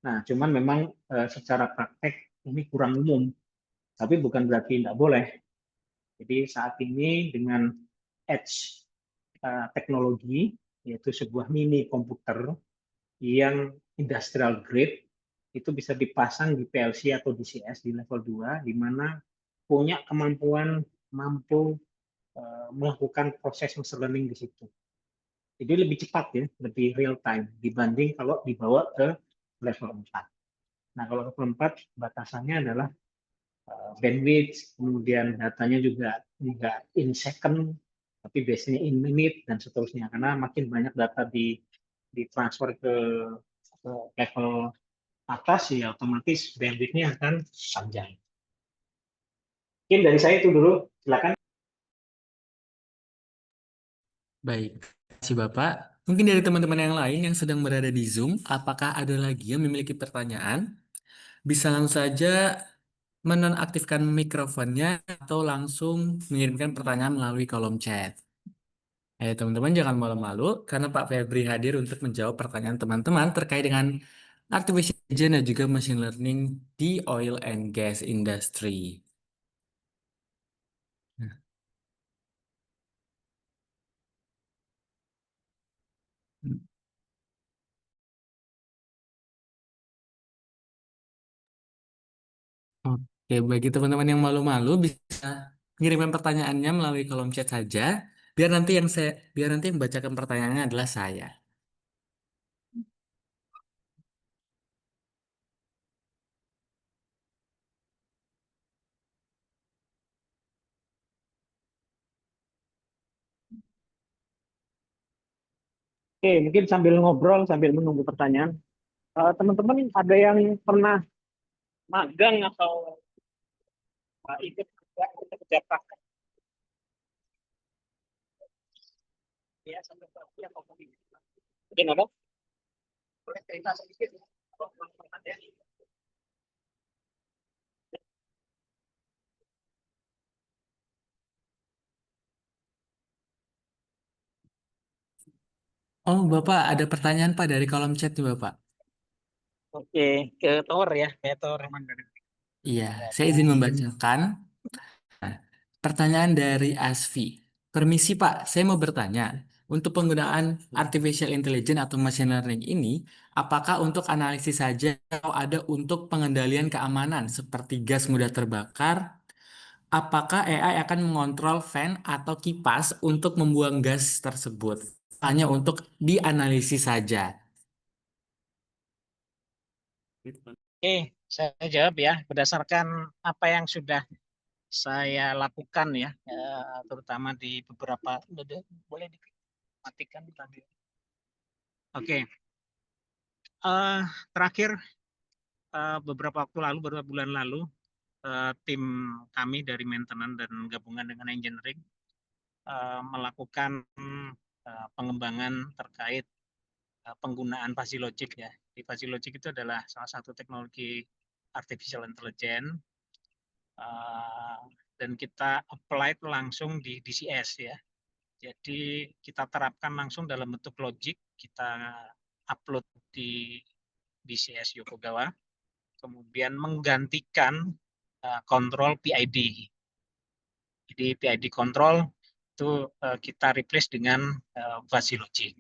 [SPEAKER 3] Nah, cuman memang secara praktek ini kurang umum, tapi bukan berarti tidak boleh. Jadi saat ini dengan edge teknologi, yaitu sebuah mini komputer yang industrial grade, itu bisa dipasang di PLC atau DCS di level 2, di mana punya kemampuan mampu melakukan proses machine learning di situ. Jadi lebih cepat ya, lebih real time dibanding kalau dibawa ke level 4. Nah, kalau level 4 batasannya adalah bandwidth, kemudian datanya juga nggak in second, tapi biasanya in minute dan seterusnya. Karena makin banyak data ditransfer ke level atas, ya otomatis bandwidth-nya akan panjang. Mungkin dari saya itu dulu, silakan.
[SPEAKER 1] Baik, terima kasih Bapak. Mungkin dari teman-teman yang lain yang sedang berada di Zoom, apakah ada lagi yang memiliki pertanyaan? Bisa langsung saja menonaktifkan mikrofonnya atau langsung mengirimkan pertanyaan melalui kolom chat. Teman-teman jangan malu-malu karena Pak Febri hadir untuk menjawab pertanyaan teman-teman terkait dengan artificial intelligence dan juga machine learning di oil and gas industry. Nah, Oke, bagi teman-teman yang malu-malu bisa mengirimkan pertanyaannya melalui kolom chat saja, biar nanti yang membacakan pertanyaannya adalah saya.
[SPEAKER 3] Oke, mungkin sambil ngobrol, sambil menunggu pertanyaan, teman-teman ada yang pernah magang atau ikut kerja praktek ya sampai atau mungkin ada? Boleh cerita sedikit ya?
[SPEAKER 1] Oh, Bapak, ada pertanyaan Pak dari kolom chat nih, Bapak.
[SPEAKER 3] Oke, ke tower ya, ke tower Mandarin.
[SPEAKER 1] Iya, saya izin membacakan. Nah, pertanyaan dari Asfi. Permisi Pak, saya mau bertanya. Untuk penggunaan artificial intelligence atau machine learning ini, apakah untuk analisis saja atau ada untuk pengendalian keamanan seperti gas mudah terbakar? Apakah AI akan mengontrol fan atau kipas untuk membuang gas tersebut? Hanya untuk dianalisis saja.
[SPEAKER 3] Oke, saya jawab ya, berdasarkan apa yang sudah saya lakukan ya, terutama di beberapa, boleh dimatikan tadi. Oke, terakhir beberapa waktu lalu, beberapa bulan lalu, tim kami dari maintenance dan gabungan dengan engineering melakukan pengembangan terkait penggunaan fuzzy logic ya. Di fuzzy logic itu adalah salah satu teknologi artificial intelligence dan kita apply langsung di DCS ya. Jadi kita terapkan langsung dalam bentuk logic, kita upload di DCS Yokogawa, kemudian menggantikan kontrol PID. Jadi PID control itu kita replace dengan fuzzy logic.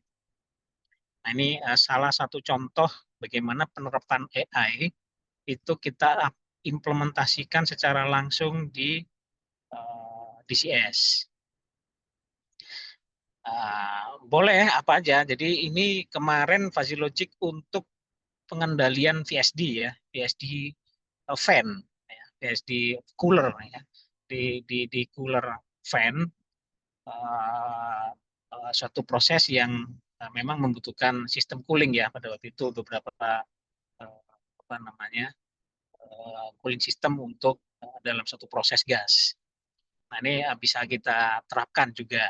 [SPEAKER 3] Nah, ini salah satu contoh bagaimana penerapan AI itu kita implementasikan secara langsung di DCS. Boleh apa aja. Jadi ini kemarin fuzzy logic untuk pengendalian VSD ya, VSD fan, ya, VSD cooler ya. Di cooler fan suatu proses yang memang membutuhkan sistem cooling ya pada waktu itu beberapa apa namanya cooling system untuk dalam satu proses gas. Nah ini bisa kita terapkan juga.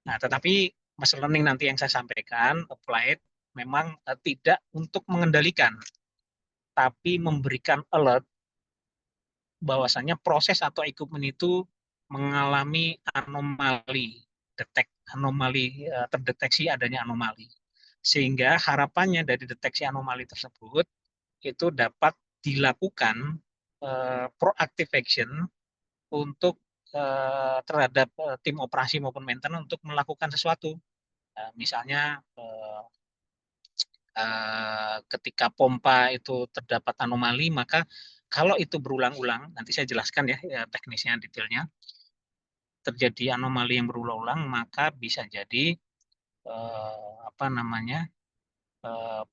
[SPEAKER 3] Nah tetapi machine learning nanti yang saya sampaikan applied memang tidak untuk mengendalikan, tapi memberikan alert bahwasanya proses atau equipment itu mengalami anomali, terdeteksi adanya anomali. Sehingga harapannya dari deteksi anomali tersebut itu dapat dilakukan proactive action untuk terhadap tim operasi maupun maintenance untuk melakukan sesuatu. Misalnya ketika pompa itu terdapat anomali, maka kalau itu berulang-ulang, nanti saya jelaskan ya teknisnya detailnya, terjadi anomali yang berulang-ulang, maka bisa jadi apa namanya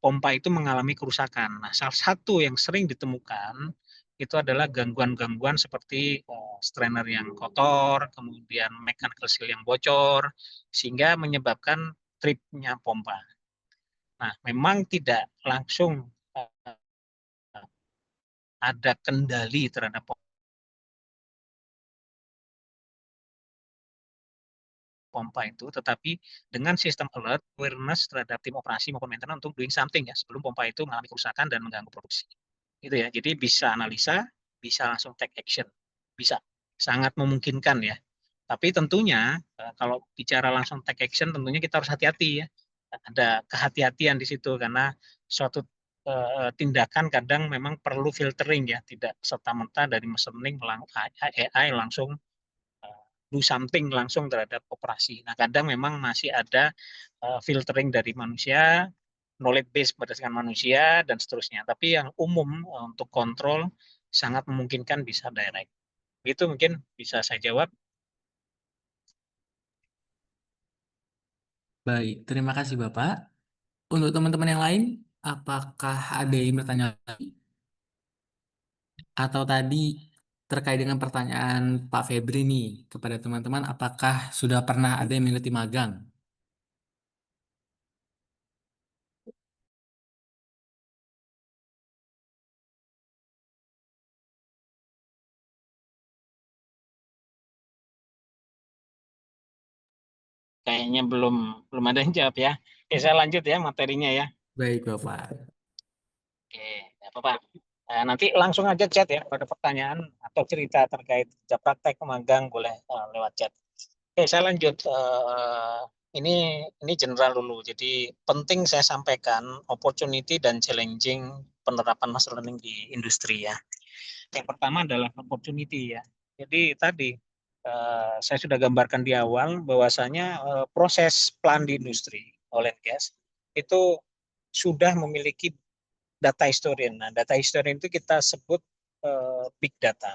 [SPEAKER 3] pompa itu mengalami kerusakan. Nah, salah satu yang sering ditemukan itu adalah gangguan-gangguan seperti strainer yang kotor, kemudian mechanical seal yang bocor, sehingga menyebabkan tripnya pompa. Nah, memang tidak langsung ada kendali terhadap pompa itu, tetapi dengan sistem alert, awareness terhadap tim operasi maupun maintenance untuk doing something ya sebelum pompa itu mengalami kerusakan dan mengganggu produksi. Itu ya. Jadi bisa analisa, bisa langsung take action, bisa sangat memungkinkan ya. Tapi tentunya kalau bicara langsung take action, tentunya kita harus hati-hati ya. Ada kehati-hatian di situ karena suatu tindakan kadang memang perlu filtering ya, tidak serta-merta dari machine learning AI langsung do something langsung terhadap operasi. Nah, kadang memang masih ada filtering dari manusia, knowledge base berdasarkan manusia dan seterusnya. Tapi yang umum untuk kontrol sangat memungkinkan bisa direct. Itu mungkin bisa saya jawab.
[SPEAKER 1] Baik, terima kasih Bapak. Untuk teman-teman yang lain, apakah ada yang bertanya lagi? Atau tadi terkait dengan pertanyaan Pak Febri nih kepada teman-teman, apakah sudah pernah ada yang mengikuti magang?
[SPEAKER 3] Kayaknya belum belum ada yang jawab ya. Oke, saya lanjut ya materinya ya.
[SPEAKER 1] Baik Bapak.
[SPEAKER 3] Oke, ya apa-apa. Nanti langsung aja chat ya pada pertanyaan atau cerita terkait kerja praktek magang boleh lewat chat. Oke, saya lanjut. Ini general dulu. Jadi penting saya sampaikan opportunity dan challenging penerapan machine learning di industri ya. Yang pertama adalah opportunity ya. Jadi tadi saya sudah gambarkan di awal bahwasanya proses plan di industri oil and gas itu sudah memiliki data historian. Nah, data historian itu kita sebut big data.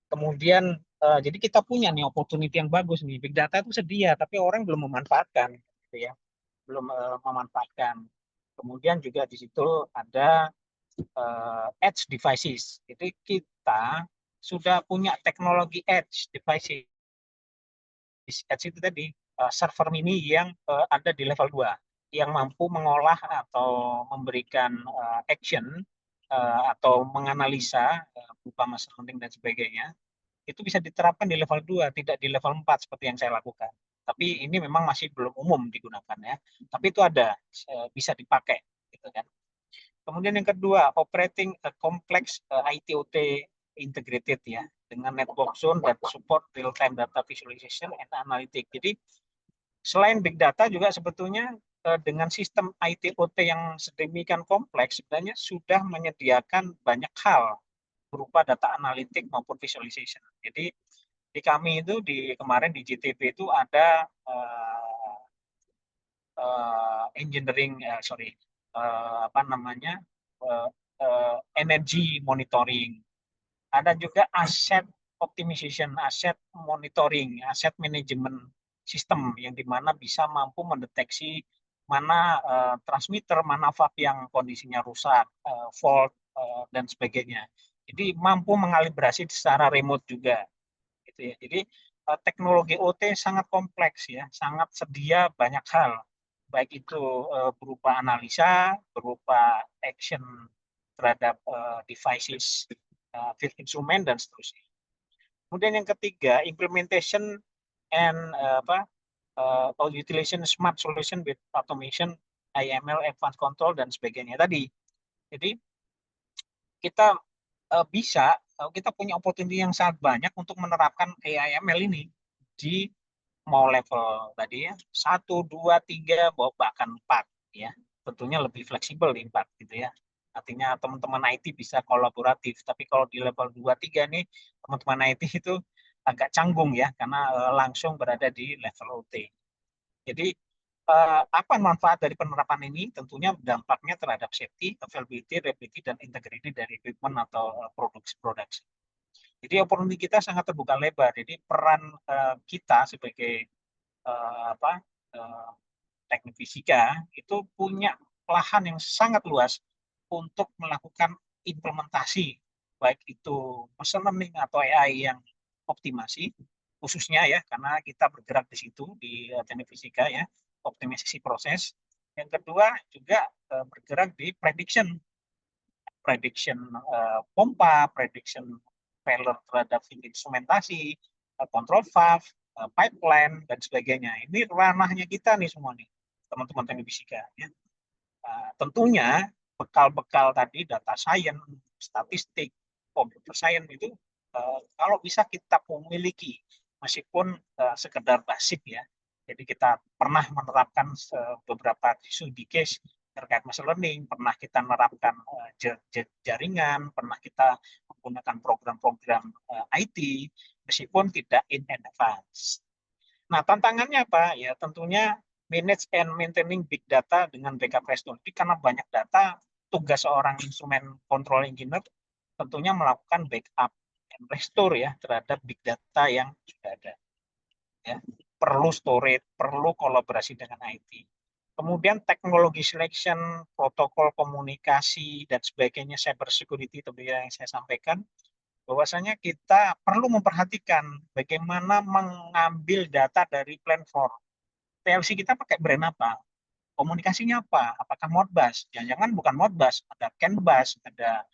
[SPEAKER 3] Kemudian jadi kita punya nih opportunity yang bagus nih. Big data itu sedia, tapi orang belum memanfaatkan, gitu ya, belum memanfaatkan. Kemudian juga di situ ada edge devices. Jadi kita sudah punya teknologi edge devices. Edge itu tadi server mini yang ada di level 2 yang mampu mengolah atau memberikan action atau menganalisa berupa machine learning dan sebagainya itu bisa diterapkan di level 2 tidak di level 4 seperti yang saya lakukan. Tapi ini memang masih belum umum digunakan ya. Tapi itu ada bisa dipakai gitu kan. Kemudian yang kedua, operating a complex IT/OT integrated ya dengan network zone dan support real time data visualization and analytics. Jadi selain big data juga sebetulnya dengan sistem IT/OT yang sedemikian kompleks sebenarnya sudah menyediakan banyak hal berupa data analitik maupun visualization. Jadi di kami itu di kemarin di JTB itu ada engineering sorry apa namanya energy monitoring. Ada juga aset optimization, aset monitoring, aset management sistem yang dimana bisa mampu mendeteksi mana transmitter, mana valve yang kondisinya rusak, fault dan sebagainya. Jadi mampu mengalibrasi secara remote juga, gitu ya. Jadi teknologi OT sangat kompleks ya, sangat sedia banyak hal, baik itu berupa analisa, berupa action terhadap devices, field instrument dan seterusnya. Kemudian yang ketiga, implementation and utilization smart solution with automation, IML, advanced control dan sebagainya tadi. Jadi kita bisa kita punya opportunity yang sangat banyak untuk menerapkan AI/ML ini di mau level tadi ya 1, 2, 3 bahkan 4 ya. Tentunya lebih fleksibel di 4 gitu ya. Artinya teman-teman IT bisa kolaboratif, tapi kalau di level 2, 3 nih teman-teman IT itu agak canggung ya karena langsung berada di level OT. Jadi apa manfaat dari penerapan ini? Tentunya dampaknya terhadap safety, availability, reliability, dan integrity dari equipment atau produksi. Jadi opportunity kita sangat terbuka lebar. Jadi peran kita sebagai teknik fisika itu punya lahan yang sangat luas untuk melakukan implementasi baik itu machine learning atau AI yang optimasi khususnya ya karena kita bergerak di situ di teknik fisika ya optimisasi proses. Yang kedua juga bergerak di prediction pompa, prediction failure terhadap instrumentasi, kontrol valve, pipeline dan sebagainya. Ini ranahnya kita nih semua nih, teman-teman teknik fisika. Ya. Tentunya bekal-bekal tadi data science, statistik, computer science itu kalau bisa kita memiliki meskipun sekedar basic ya. Jadi kita pernah menerapkan beberapa studi case terkait machine learning, pernah kita menerapkan jaringan, pernah kita menggunakan program-program IT, meskipun tidak in advance. Nah, tantangannya apa? Ya, tentunya manage and maintaining big data dengan backup restore. Jadi karena banyak data, tugas seorang instrument control engineer tentunya melakukan backup and restore ya terhadap big data yang sudah ada. Ya, perlu storage, perlu kolaborasi dengan IT. Kemudian teknologi selection, protokol komunikasi dan sebagainya, cyber security tadi yang saya sampaikan, bahwasanya kita perlu memperhatikan bagaimana mengambil data dari platform. PLC kita pakai brand apa? Komunikasinya apa? Apakah Modbus? Jangan-jangan bukan Modbus, ada CAN bus, ada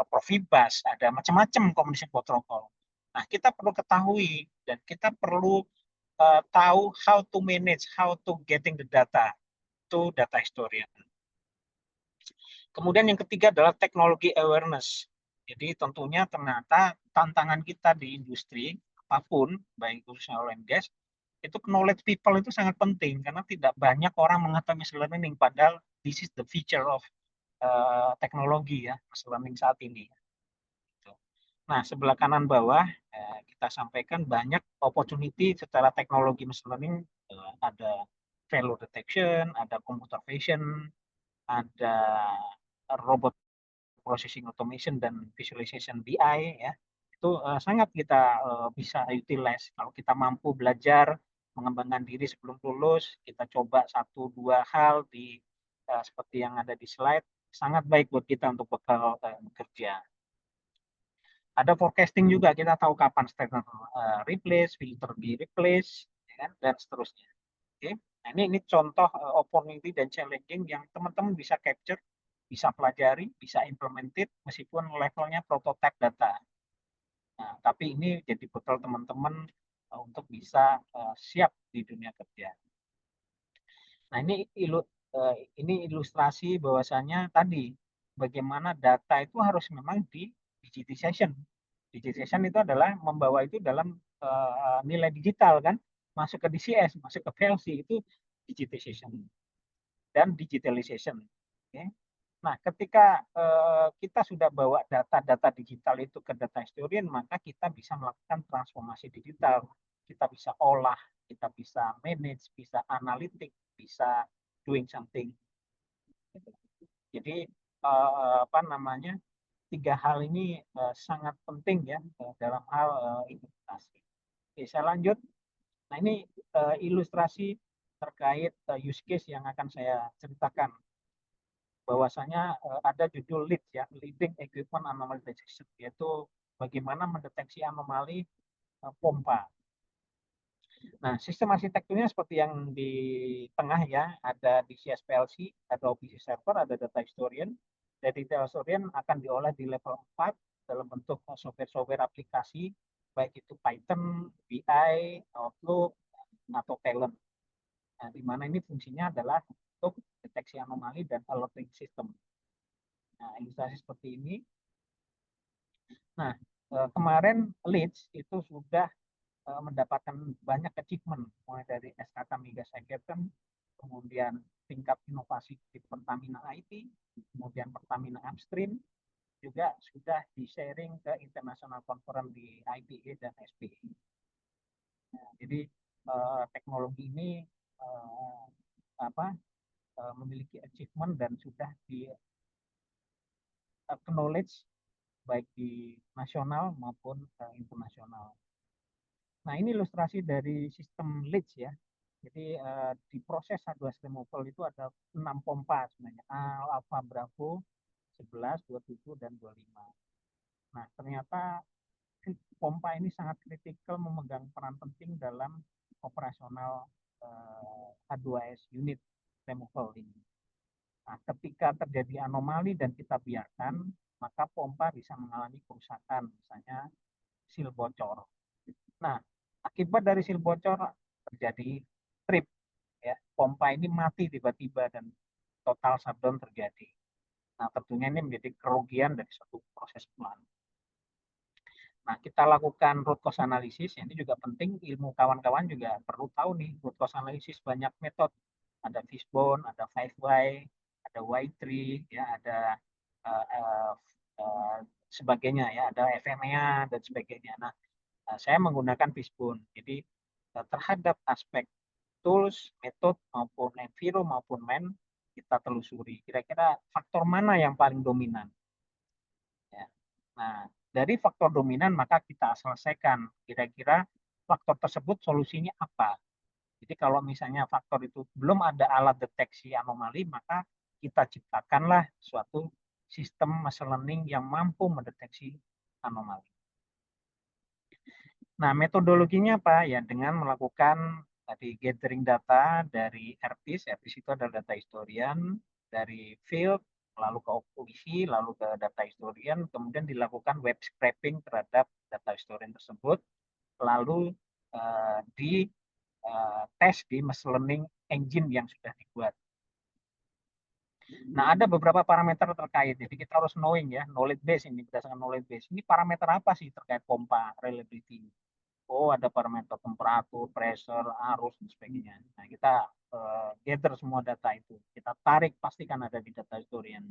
[SPEAKER 3] Profibus, ada macam-macam komunikasi protokol. Nah, kita perlu ketahui dan kita perlu tahu how to manage, how to getting the data to data historian. Kemudian yang ketiga adalah teknologi awareness. Jadi tentunya ternyata tantangan kita di industri apapun, baik khususnya oil and gas, itu knowledge people itu sangat penting karena tidak banyak orang mengetahui machine learning, padahal this is the feature of teknologi ya machine learning saat ini. Nah, sebelah kanan bawah kita sampaikan banyak opportunity secara teknologi machine learning, ada failure detection, ada computer vision, ada robot processing automation dan visualization BI ya. Itu sangat kita bisa utilize kalau kita mampu belajar mengembangkan diri sebelum lulus, kita coba 1-2 hal di seperti yang ada di slide, sangat baik buat kita untuk bekal bekerja. Ada forecasting juga, kita tahu kapan statement replace, filter di replace, ya kan? Dan seterusnya. Oke. Nah, ini contoh opportunity dan challenging yang teman-teman bisa capture, bisa pelajari, bisa implemented meskipun levelnya prototype data. Nah, tapi ini jadi bekal teman-teman untuk bisa siap di dunia kerja. Nah, ini ilustrasi bahwasanya tadi bagaimana data itu harus memang di digitization. Digitization itu adalah membawa itu dalam nilai digital kan, masuk ke DCS, masuk ke PLC, itu digitization dan digitalization. Okay. Nah, ketika kita sudah bawa data-data digital itu ke data historian, maka kita bisa melakukan transformasi digital. Kita bisa olah, kita bisa manage, bisa analitik, bisa doing something. Jadi apa namanya, 3 hal ini sangat penting ya dalam hal implementasi. Oke, saya lanjut. Nah, ini ilustrasi terkait use case yang akan saya ceritakan. Bahwasanya ada judul lead ya, leading equipment anomaly detection, yaitu bagaimana mendeteksi anomali pompa. Nah, sistem arsitekturnya seperti yang di tengah ya, ada DCS PLC, ada OPC server, ada data historian. Dari data historian akan diolah di level 4 dalam bentuk software-software aplikasi, baik itu Python, BI, Outlook, atau Talent. Nah, di mana ini fungsinya adalah untuk deteksi anomali dan alerting system. Nah, ilustrasi seperti ini. Nah, kemarin Leeds itu sudah mendapatkan banyak achievement, mulai dari SKK Migas Egerton, kemudian tingkat inovasi di Pertamina IT, kemudian Pertamina Upstream, juga sudah di-sharing ke international conference di IPA dan SPE. Nah, jadi teknologi ini memiliki achievement dan sudah di acknowledge baik di nasional maupun internasional. Nah, ini ilustrasi dari sistem leads ya. Jadi di proses H2S removal itu ada 6 pompa sebenarnya, Alpha Bravo 11, 27 dan 25. Nah, ternyata pompa ini sangat kritikal, memegang peran penting dalam operasional H2S unit removal ini. Nah, ketika terjadi anomali dan kita biarkan, maka pompa bisa mengalami kerusakan, misalnya seal bocor. Nah, akibat dari seal bocor terjadi trip, ya, pompa ini mati tiba-tiba dan total shutdown terjadi. Nah, tentunya ini menjadi kerugian dari suatu proses plant. Nah, kita lakukan root cause analysis, ini juga penting, ilmu kawan-kawan juga perlu tahu nih, root cause analysis banyak metode. Ada fishbone, ada 5Y, ada Y3, ya, ada sebagainya, ya, ada FMEA dan sebagainya. Nah, saya menggunakan fishbone. Jadi terhadap aspek tools, metode maupun enviro maupun man, kita telusuri kira-kira faktor mana yang paling dominan. Ya. Nah, dari faktor dominan maka kita selesaikan kira-kira faktor tersebut solusinya apa. Jadi kalau misalnya faktor itu belum ada alat deteksi anomali, maka kita ciptakanlah suatu sistem machine learning yang mampu mendeteksi anomali. Nah, metodologinya apa? Ya, dengan melakukan tadi gathering data dari RPIS. RPIS itu adalah data historian, dari field, lalu ke OPC, lalu ke data historian, kemudian dilakukan web scraping terhadap data historian tersebut, lalu di tes di machine learning engine yang sudah dibuat. Nah, ada beberapa parameter terkait. Jadi kita harus knowing ya, knowledge base ini, berdasarkan knowledge base. Ini parameter apa sih terkait pompa, reliability? Oh, ada parameter temperatur, pressure, arus, dan sebagainya. Nah, kita gather semua data itu. Kita tarik, pastikan ada di data historian.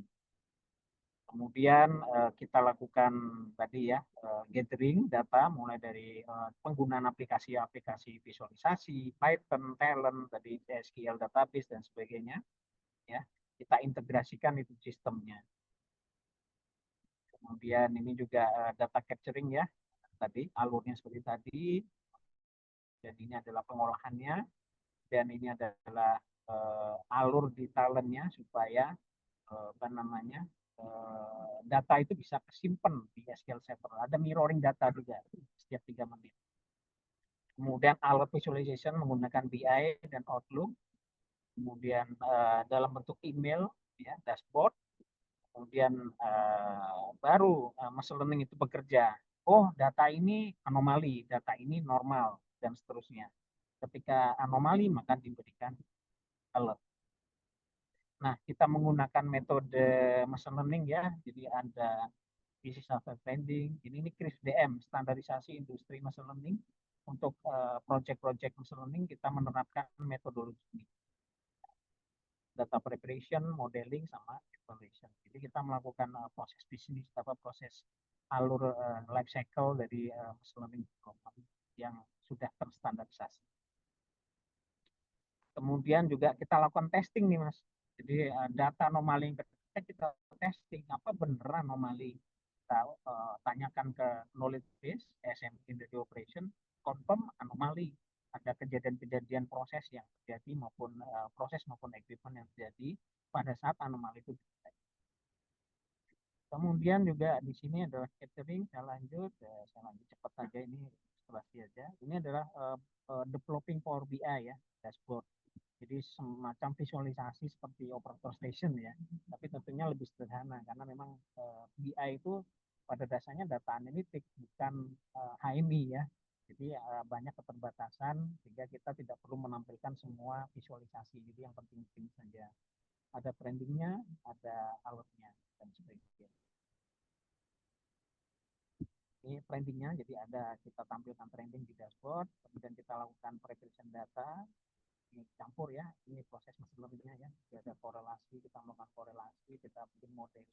[SPEAKER 3] Kemudian kita lakukan tadi ya, gathering data mulai dari penggunaan aplikasi-aplikasi visualisasi, Python, Talent, tadi SQL database, dan sebagainya. Ya, kita integrasikan itu sistemnya. Kemudian ini juga data capturing ya, tadi alurnya seperti tadi. Dan ini adalah pengolahannya, dan ini adalah alur di talentnya supaya apa namanya data itu bisa kesimpan di SQL Server. Ada mirroring data juga setiap 3 menit. Kemudian alert visualization menggunakan BI dan Outlook. Kemudian dalam bentuk email, ya, dashboard. Kemudian baru machine learning itu bekerja. Oh, data ini anomali, data ini normal, dan seterusnya. Ketika anomali, maka diberikan alert. Nah, kita menggunakan metode machine learning ya. Jadi ada disease after trending. Ini CRISP-DM, standarisasi industri machine learning. Untuk project-project machine learning kita menerapkan metodologi ini. Data preparation, modeling, sama evaluation. Jadi kita melakukan proses bisnis, proses alur life cycle dari machine learning yang sudah terstandarisasi. Kemudian juga kita lakukan testing nih Mas. Jadi data anomali yang kita testing, apa benar anomali. Kita tanyakan ke knowledge base, SME Industry Operation, confirm anomali. Ada kejadian-kejadian proses yang terjadi maupun proses maupun equipment yang terjadi pada saat anomali itu. Kemudian juga di sini adalah capturing, saya lanjut cepat saja ini setelah saja. Ini adalah developing Power BI ya, dashboard. Jadi semacam visualisasi seperti operator station ya, tapi tentunya lebih sederhana karena memang BI itu pada dasarnya data analitik bukan HMI ya. Jadi banyak keterbatasan sehingga kita tidak perlu menampilkan semua visualisasi. Jadi yang penting-penting saja. Ada trendingnya, ada alertnya dan sebagainya. Ini trendingnya, jadi ada kita tampilkan trending di dashboard, kemudian kita lakukan preparation data. Ini campur ya, ini proses machine learning-nya ya. Ada korelasi, kita melakukan korelasi, kita bikin model.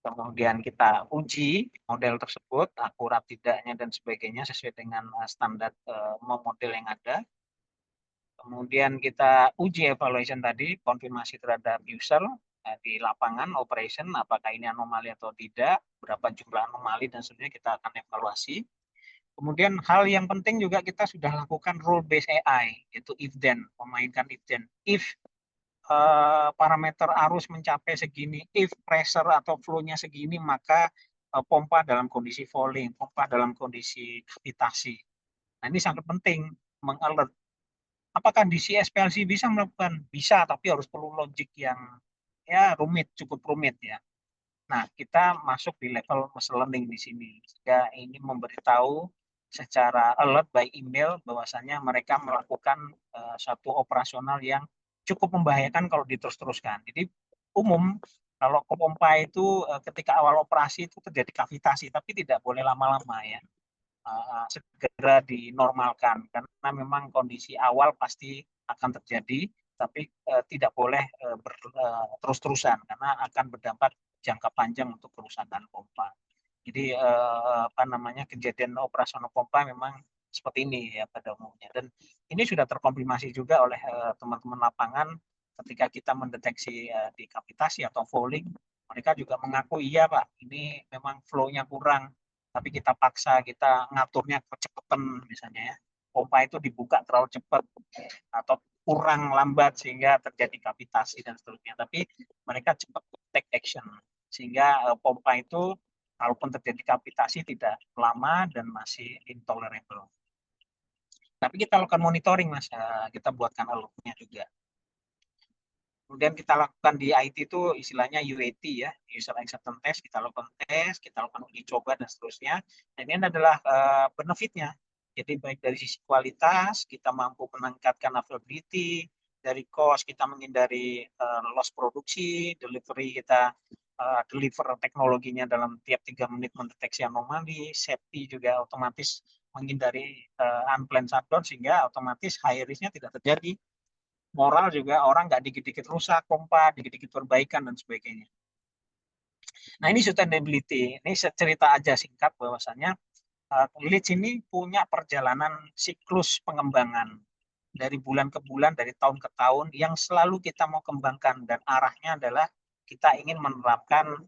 [SPEAKER 3] Kemudian kita uji model tersebut, akurat tidaknya dan sebagainya sesuai dengan standar model yang ada. Kemudian kita uji evaluation tadi, konfirmasi terhadap user di lapangan operation, apakah ini anomali atau tidak, berapa jumlah anomali dan sebenarnya kita akan evaluasi. Kemudian hal yang penting juga kita sudah lakukan rule based AI, yaitu if then, memainkan if then. If parameter arus mencapai segini, if pressure atau flow-nya segini, maka pompa dalam kondisi falling, pompa dalam kondisi gravitasi. Nah, ini sangat penting mengalert. Apakah di CSPLC bisa melakukan? Bisa, tapi harus perlu logik yang ya rumit, cukup rumit ya. Nah, kita masuk di level machine learning di sini. Sehingga ini memberitahu secara alert by email bahwasannya mereka melakukan satu operasional yang cukup membahayakan kalau diterus-teruskan. Jadi umum Kalau pompa itu ketika awal operasi itu terjadi kavitasi, tapi tidak boleh lama-lama ya. Segera dinormalkan karena memang kondisi awal pasti akan terjadi, tapi tidak boleh terus-terusan karena akan berdampak jangka panjang untuk kerusakan pompa. Jadi apa namanya, kejadian operasional pompa memang seperti ini ya pada umumnya, dan ini sudah terkonfirmasi juga oleh teman-teman lapangan ketika kita mendeteksi dekapitasi atau fouling. Mereka juga mengaku iya Pak, ini memang flow-nya kurang, tapi kita paksa, kita ngaturnya kecepatan misalnya ya, pompa itu dibuka terlalu cepat atau kurang lambat sehingga terjadi kapitasi dan seterusnya. Tapi mereka cepat take action sehingga pompa itu kalaupun terjadi kapitasi tidak lama dan masih intolerable. Tapi kita lakukan monitoring Mas, kita buatkan alertnya juga. Kemudian kita lakukan di IT itu istilahnya UAT ya, user acceptance test, kita lakukan tes, kita lakukan uji coba dan seterusnya. Dan ini adalah benefitnya. Jadi baik dari sisi kualitas, kita mampu meningkatkan availability, dari cost kita menghindari loss produksi, delivery kita deliver teknologinya dalam tiap 3 menit mendeteksi anomali, safety juga otomatis menghindari unplanned shutdown sehingga otomatis high risk-nya tidak terjadi. Moral juga orang nggak dikit-dikit rusak pompa, dikit-dikit perbaikan dan sebagainya. Nah ini sustainability, ini cerita aja singkat bahwasannya Leeds ini punya perjalanan siklus pengembangan dari bulan ke bulan, dari tahun ke tahun yang selalu kita mau kembangkan, dan arahnya adalah kita ingin menerapkan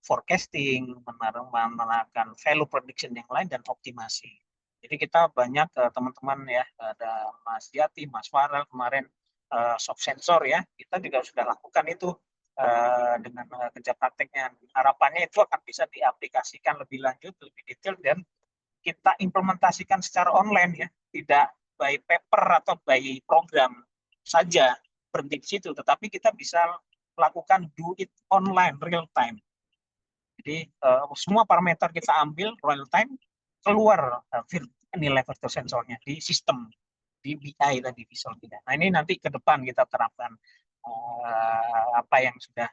[SPEAKER 3] forecasting, menerapkan value prediction yang lain dan optimasi. Jadi kita banyak teman-teman ya, ada Mas Yati, Mas Farel kemarin shock sensor ya, kita juga sudah lakukan itu dengan kerja prakteknya. Harapannya itu akan bisa diaplikasikan lebih lanjut, lebih detail, dan kita implementasikan secara online ya, tidak by paper atau by program saja berhenti di situ, tetapi kita bisa lakukan do it online real time. Jadi semua parameter kita ambil real time, keluar nilai virtual sensornya di sistem, di BI tadi visual tidak. Nah ini nanti ke depan kita terapkan apa yang sudah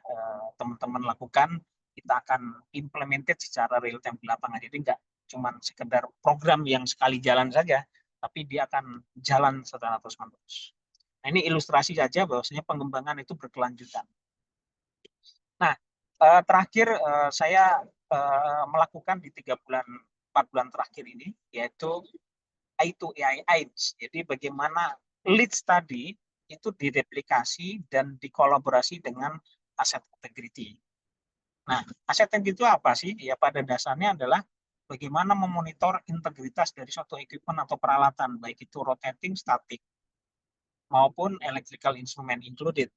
[SPEAKER 3] teman-teman lakukan, kita akan implemented secara real time di lapangan. Jadi nggak cuma sekedar program yang sekali jalan saja, tapi dia akan jalan secara terus-menerus. Nah ini ilustrasi saja bahwasanya pengembangan itu berkelanjutan. Nah terakhir saya melakukan di 4 bulan terakhir ini, yaitu I2AI AIDS. Jadi bagaimana Leeds tadi itu direplikasi dan dikolaborasi dengan aset integrity. Nah, aset integrity itu apa sih? Ya pada dasarnya adalah bagaimana memonitor integritas dari suatu equipment atau peralatan, baik itu rotating, static, maupun electrical instrument included.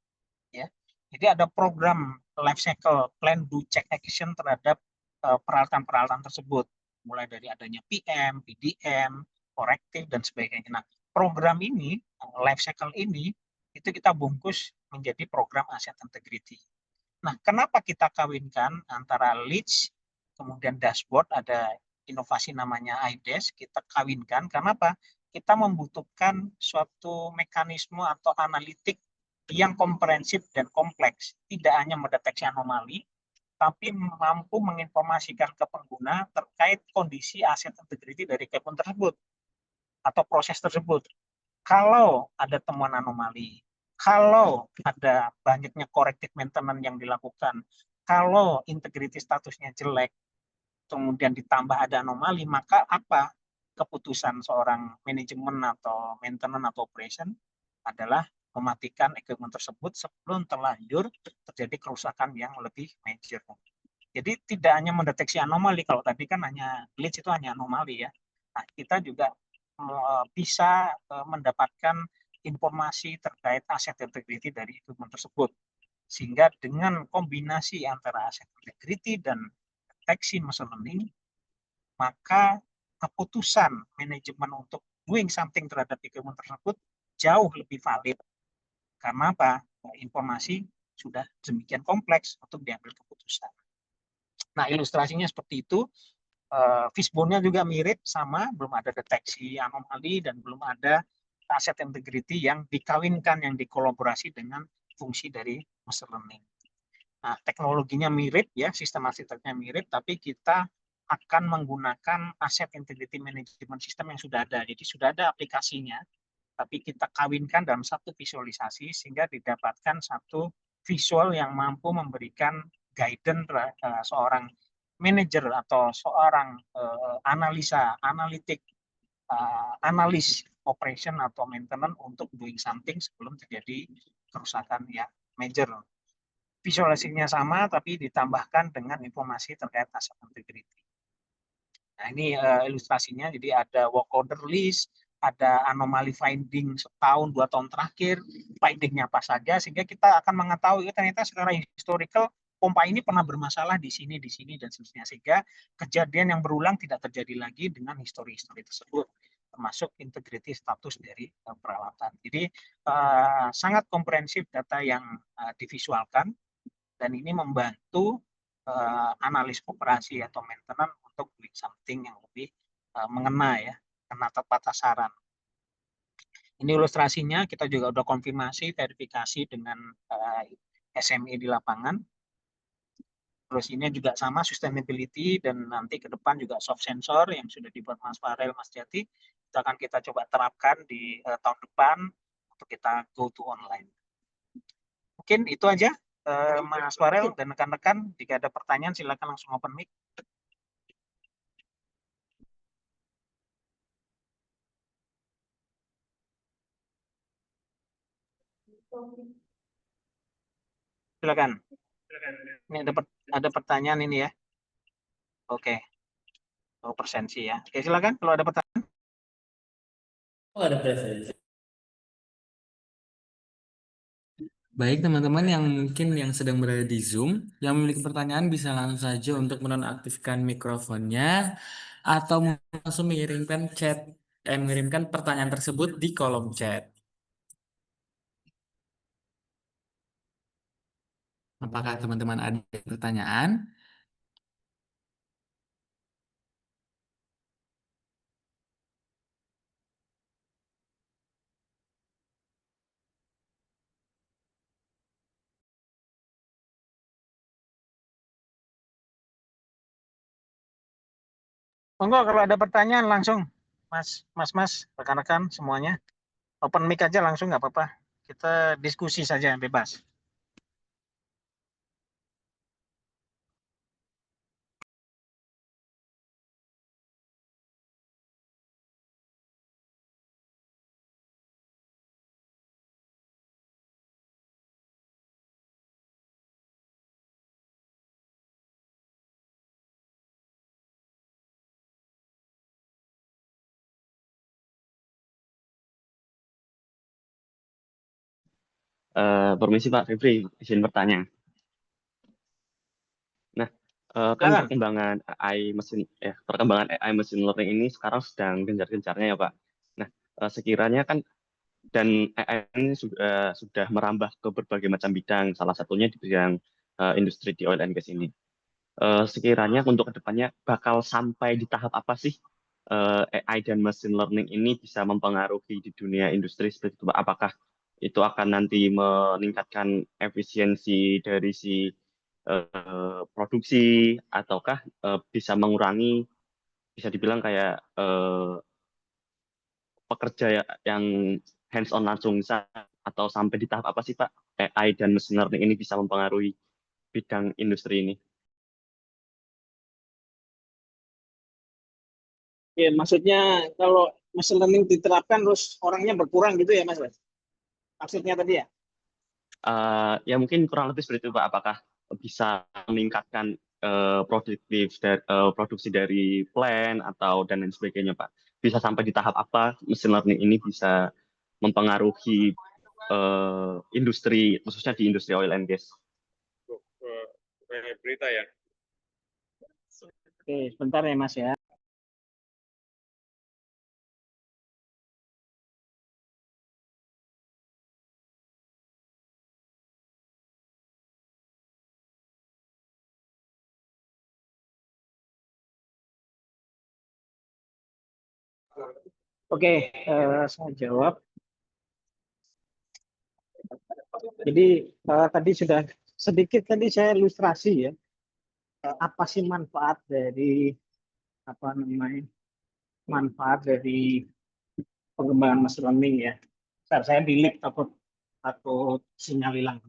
[SPEAKER 3] Ya. Jadi ada program life cycle plan do check action terhadap peralatan-peralatan tersebut, mulai dari adanya PM, PDM, corrective dan sebagainya. Nah, program ini, life cycle ini, itu kita bungkus menjadi program asset integrity. Nah, kenapa kita kawinkan antara Leeds, kemudian dashboard, ada inovasi namanya iDash, kita kawinkan, karena apa? Kita membutuhkan suatu mekanisme atau analitik yang komprehensif dan kompleks, tidak hanya mendeteksi anomali, tapi mampu menginformasikan ke pengguna terkait kondisi aset integrity dari equipment tersebut atau proses tersebut. Kalau ada temuan anomali, kalau ada banyaknya corrective maintenance yang dilakukan, kalau integrity statusnya jelek, kemudian ditambah ada anomali, maka apa keputusan seorang manajemen atau maintenance atau operation adalah mematikan equipment tersebut sebelum terlanjur terjadi kerusakan yang lebih major. Jadi tidak hanya mendeteksi anomali, kalau tadi kan hanya glitch itu hanya anomali ya. Nah, kita juga bisa mendapatkan informasi terkait aset integrity dari equipment tersebut. Sehingga dengan kombinasi antara aset integrity dan deteksi machine learning, maka keputusan manajemen untuk doing something terhadap equipment tersebut jauh lebih valid. Karena apa? Informasi sudah demikian kompleks untuk diambil keputusan. Nah, ilustrasinya seperti itu. Fishbone-nya juga mirip, sama, belum ada deteksi anomali dan belum ada aset integrity yang dikawinkan, yang dikolaborasi dengan fungsi dari machine learning. Nah, teknologinya mirip ya, sistem arsitekturnya mirip, tapi kita akan menggunakan Asset Integrity Management System yang sudah ada. Jadi sudah ada aplikasinya, tapi kita kawinkan dalam satu visualisasi sehingga didapatkan satu visual yang mampu memberikan guidance seorang manajer atau seorang analis operation atau maintenance untuk doing something sebelum terjadi kerusakan ya major. Visualisasinya sama tapi ditambahkan dengan informasi terkait asset integrity. Nah, ini ilustrasinya. Jadi ada work order list, ada anomaly finding setahun, 2 tahun terakhir, findingnya apa saja, sehingga kita akan mengetahui ternyata secara historical pompa ini pernah bermasalah di sini, dan seterusnya. Sehingga kejadian yang berulang tidak terjadi lagi dengan histori-histori tersebut, termasuk integrity status dari peralatan. Jadi sangat komprehensif data yang divisualkan, dan ini membantu analis operasi atau maintenance untuk doing something yang lebih mengena ya, kena tepat sasaran. Ini ilustrasinya, kita juga udah konfirmasi, verifikasi dengan SME di lapangan. Terus ini juga sama sustainability, dan nanti ke depan juga soft sensor yang sudah dibuat Mas Farel, Mas Jati, itu akan kita coba terapkan di tahun depan untuk kita go to online. Mungkin itu aja Mas Farel dan rekan-rekan. Jika ada pertanyaan silakan langsung open mic. Silakan. Ini ada pertanyaan ini ya. Oke. Oh, persensi ya. Oke, silakan kalau ada pertanyaan.
[SPEAKER 1] Oh, ada presensi. Baik, teman-teman yang mungkin yang sedang berada di Zoom, yang memiliki pertanyaan bisa langsung saja untuk menonaktifkan mikrofonnya atau langsung mengirimkan pertanyaan tersebut di kolom chat. Apakah teman-teman ada pertanyaan?
[SPEAKER 3] Monggo kalau ada pertanyaan langsung, Mas, rekan-rekan semuanya. Open mic aja langsung, nggak apa-apa. Kita diskusi saja, bebas.
[SPEAKER 2] Permisi Pak Febri, izin bertanya. Nah, kan
[SPEAKER 3] Silakan.
[SPEAKER 2] perkembangan AI machine learning ini sekarang sedang gencar-gencarnya ya Pak. Nah, sekiranya kan dan AI ini sudah merambah ke berbagai macam bidang, salah satunya di bidang industri di oil and gas ini. Sekiranya untuk kedepannya bakal sampai di tahap apa sih AI dan machine learning ini bisa mempengaruhi di dunia industri seperti itu Pak? Apakah itu akan nanti meningkatkan efisiensi dari si produksi, ataukah bisa mengurangi, bisa dibilang kayak pekerja yang hands on langsung bisa, atau sampai di tahap apa sih Pak AI dan machine learning ini bisa mempengaruhi bidang industri ini?
[SPEAKER 3] Ya, maksudnya kalau machine learning diterapkan terus orangnya berkurang gitu ya, Mas? Maksudnya tadi ya?
[SPEAKER 2] Ya mungkin kurang lebih seperti itu Pak. Apakah bisa meningkatkan produksi dari plan atau dan lain sebagainya Pak? Bisa sampai di tahap apa machine learning ini bisa mempengaruhi industri, khususnya di industri oil and gas?
[SPEAKER 4] Berita ya.
[SPEAKER 3] Oke, sebentar ya Mas ya. Oke, saya jawab. Jadi tadi sudah sedikit tadi saya ilustrasi ya, apa sih manfaat dari apa namanya manfaat dari pengembangan machine learning ya. Saya delete takut sinyal hilang.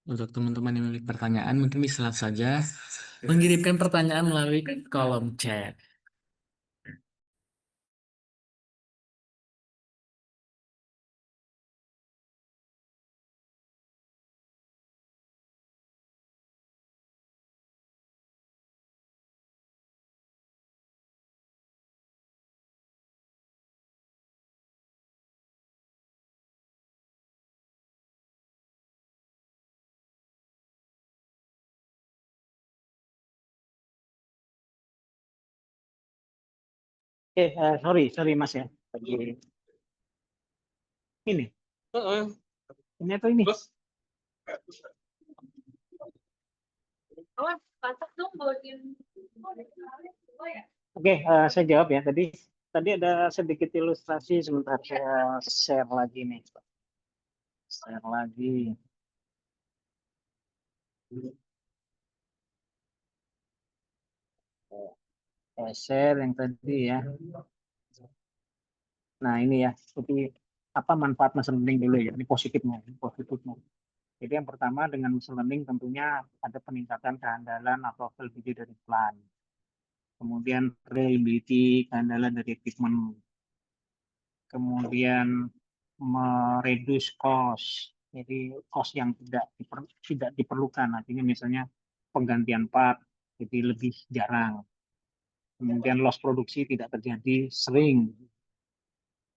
[SPEAKER 1] Untuk teman-teman yang memiliki pertanyaan, mungkin bisa saja mengirimkan pertanyaan melalui kolom chat.
[SPEAKER 3] Sorry Mas ya. Ini. Ini atau ini? Oke, saya jawab ya. Tadi ada sedikit ilustrasi, sebentar saya share lagi nih. Share lagi. Saya share yang tadi ya. Nah ini ya, seperti apa manfaat machine learning dulu ya. Ini positifnya. Jadi yang pertama dengan machine learning tentunya ada peningkatan kehandalan atau availability dari plan. Kemudian reliability, kehandalan dari equipment. Kemudian mereduce cost. Jadi cost yang tidak diperlukan. Artinya misalnya penggantian part jadi lebih jarang. Kemudian loss produksi tidak terjadi sering.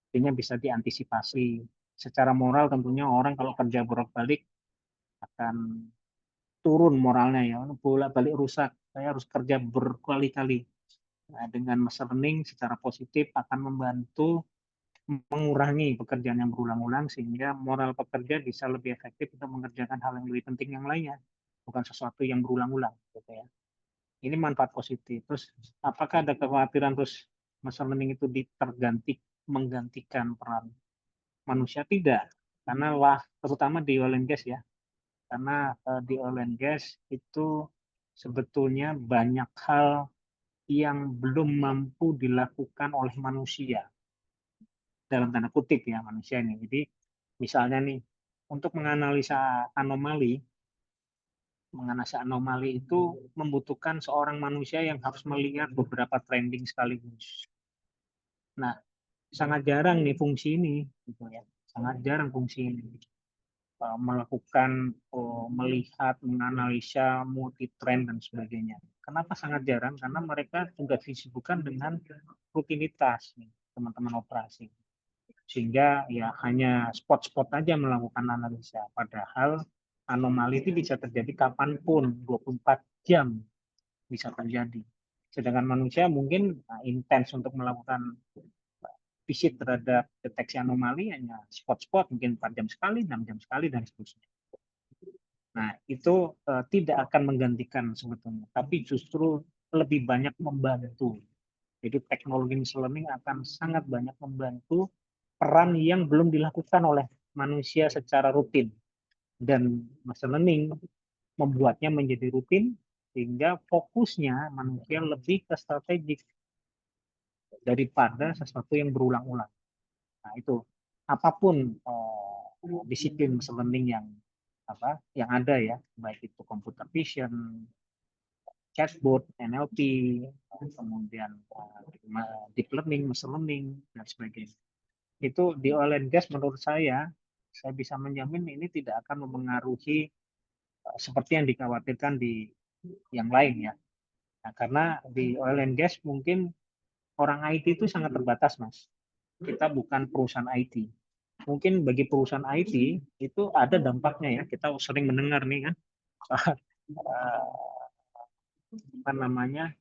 [SPEAKER 3] Artinya bisa diantisipasi. Secara moral tentunya orang kalau kerja bolak-balik akan turun moralnya ya, bolak-balik rusak. Saya harus kerja berkali-kali. Nah, dengan machine learning secara positif akan membantu mengurangi pekerjaan yang berulang-ulang sehingga moral pekerja bisa lebih efektif untuk mengerjakan hal yang lebih penting yang lainnya, bukan sesuatu yang berulang-ulang gitu ya. Ini manfaat positif. Terus apakah ada kekhawatiran terus machine learning itu menggantikan peran manusia? Tidak, karena terutama di oil and gas ya, karena di oil and gas itu sebetulnya banyak hal yang belum mampu dilakukan oleh manusia, dalam tanda kutip ya manusia ini. Jadi misalnya nih, untuk menganalisa anomali itu membutuhkan seorang manusia yang harus melihat beberapa trending sekaligus. Nah, sangat jarang nih fungsi ini, gitu ya. Sangat jarang fungsi ini melakukan melihat, menganalisa multi trend dan sebagainya. Kenapa sangat jarang? Karena mereka juga disibukkan dengan rutinitas teman-teman operasi. Sehingga ya hanya spot-spot aja melakukan analisa. Padahal anomali itu bisa terjadi kapanpun, 24 jam bisa terjadi. Sedangkan manusia mungkin intens untuk melakukan visit terhadap deteksi anomali hanya spot-spot, mungkin 4 jam sekali, 6 jam sekali, dan seterusnya. Nah, itu tidak akan menggantikan sebetulnya, tapi justru lebih banyak membantu. Jadi teknologi machine learning akan sangat banyak membantu peran yang belum dilakukan oleh manusia secara rutin. Dan machine learning membuatnya menjadi rutin, sehingga fokusnya manusia lebih ke strategik daripada sesuatu yang berulang-ulang. Nah itu, apapun disiplin machine learning yang ada ya, baik itu computer vision, chatbot, NLP, kemudian deep learning, machine learning, dan sebagainya. Itu di oil and gas menurut saya bisa menjamin ini tidak akan memengaruhi seperti yang dikhawatirkan di yang lain ya. Nah, karena di oil and gas mungkin orang IT itu sangat terbatas, Mas. Kita bukan perusahaan IT. mungkin bagi perusahaan IT itu ada dampaknya ya. Kita sering mendengar nih kan, eh, apa namanya,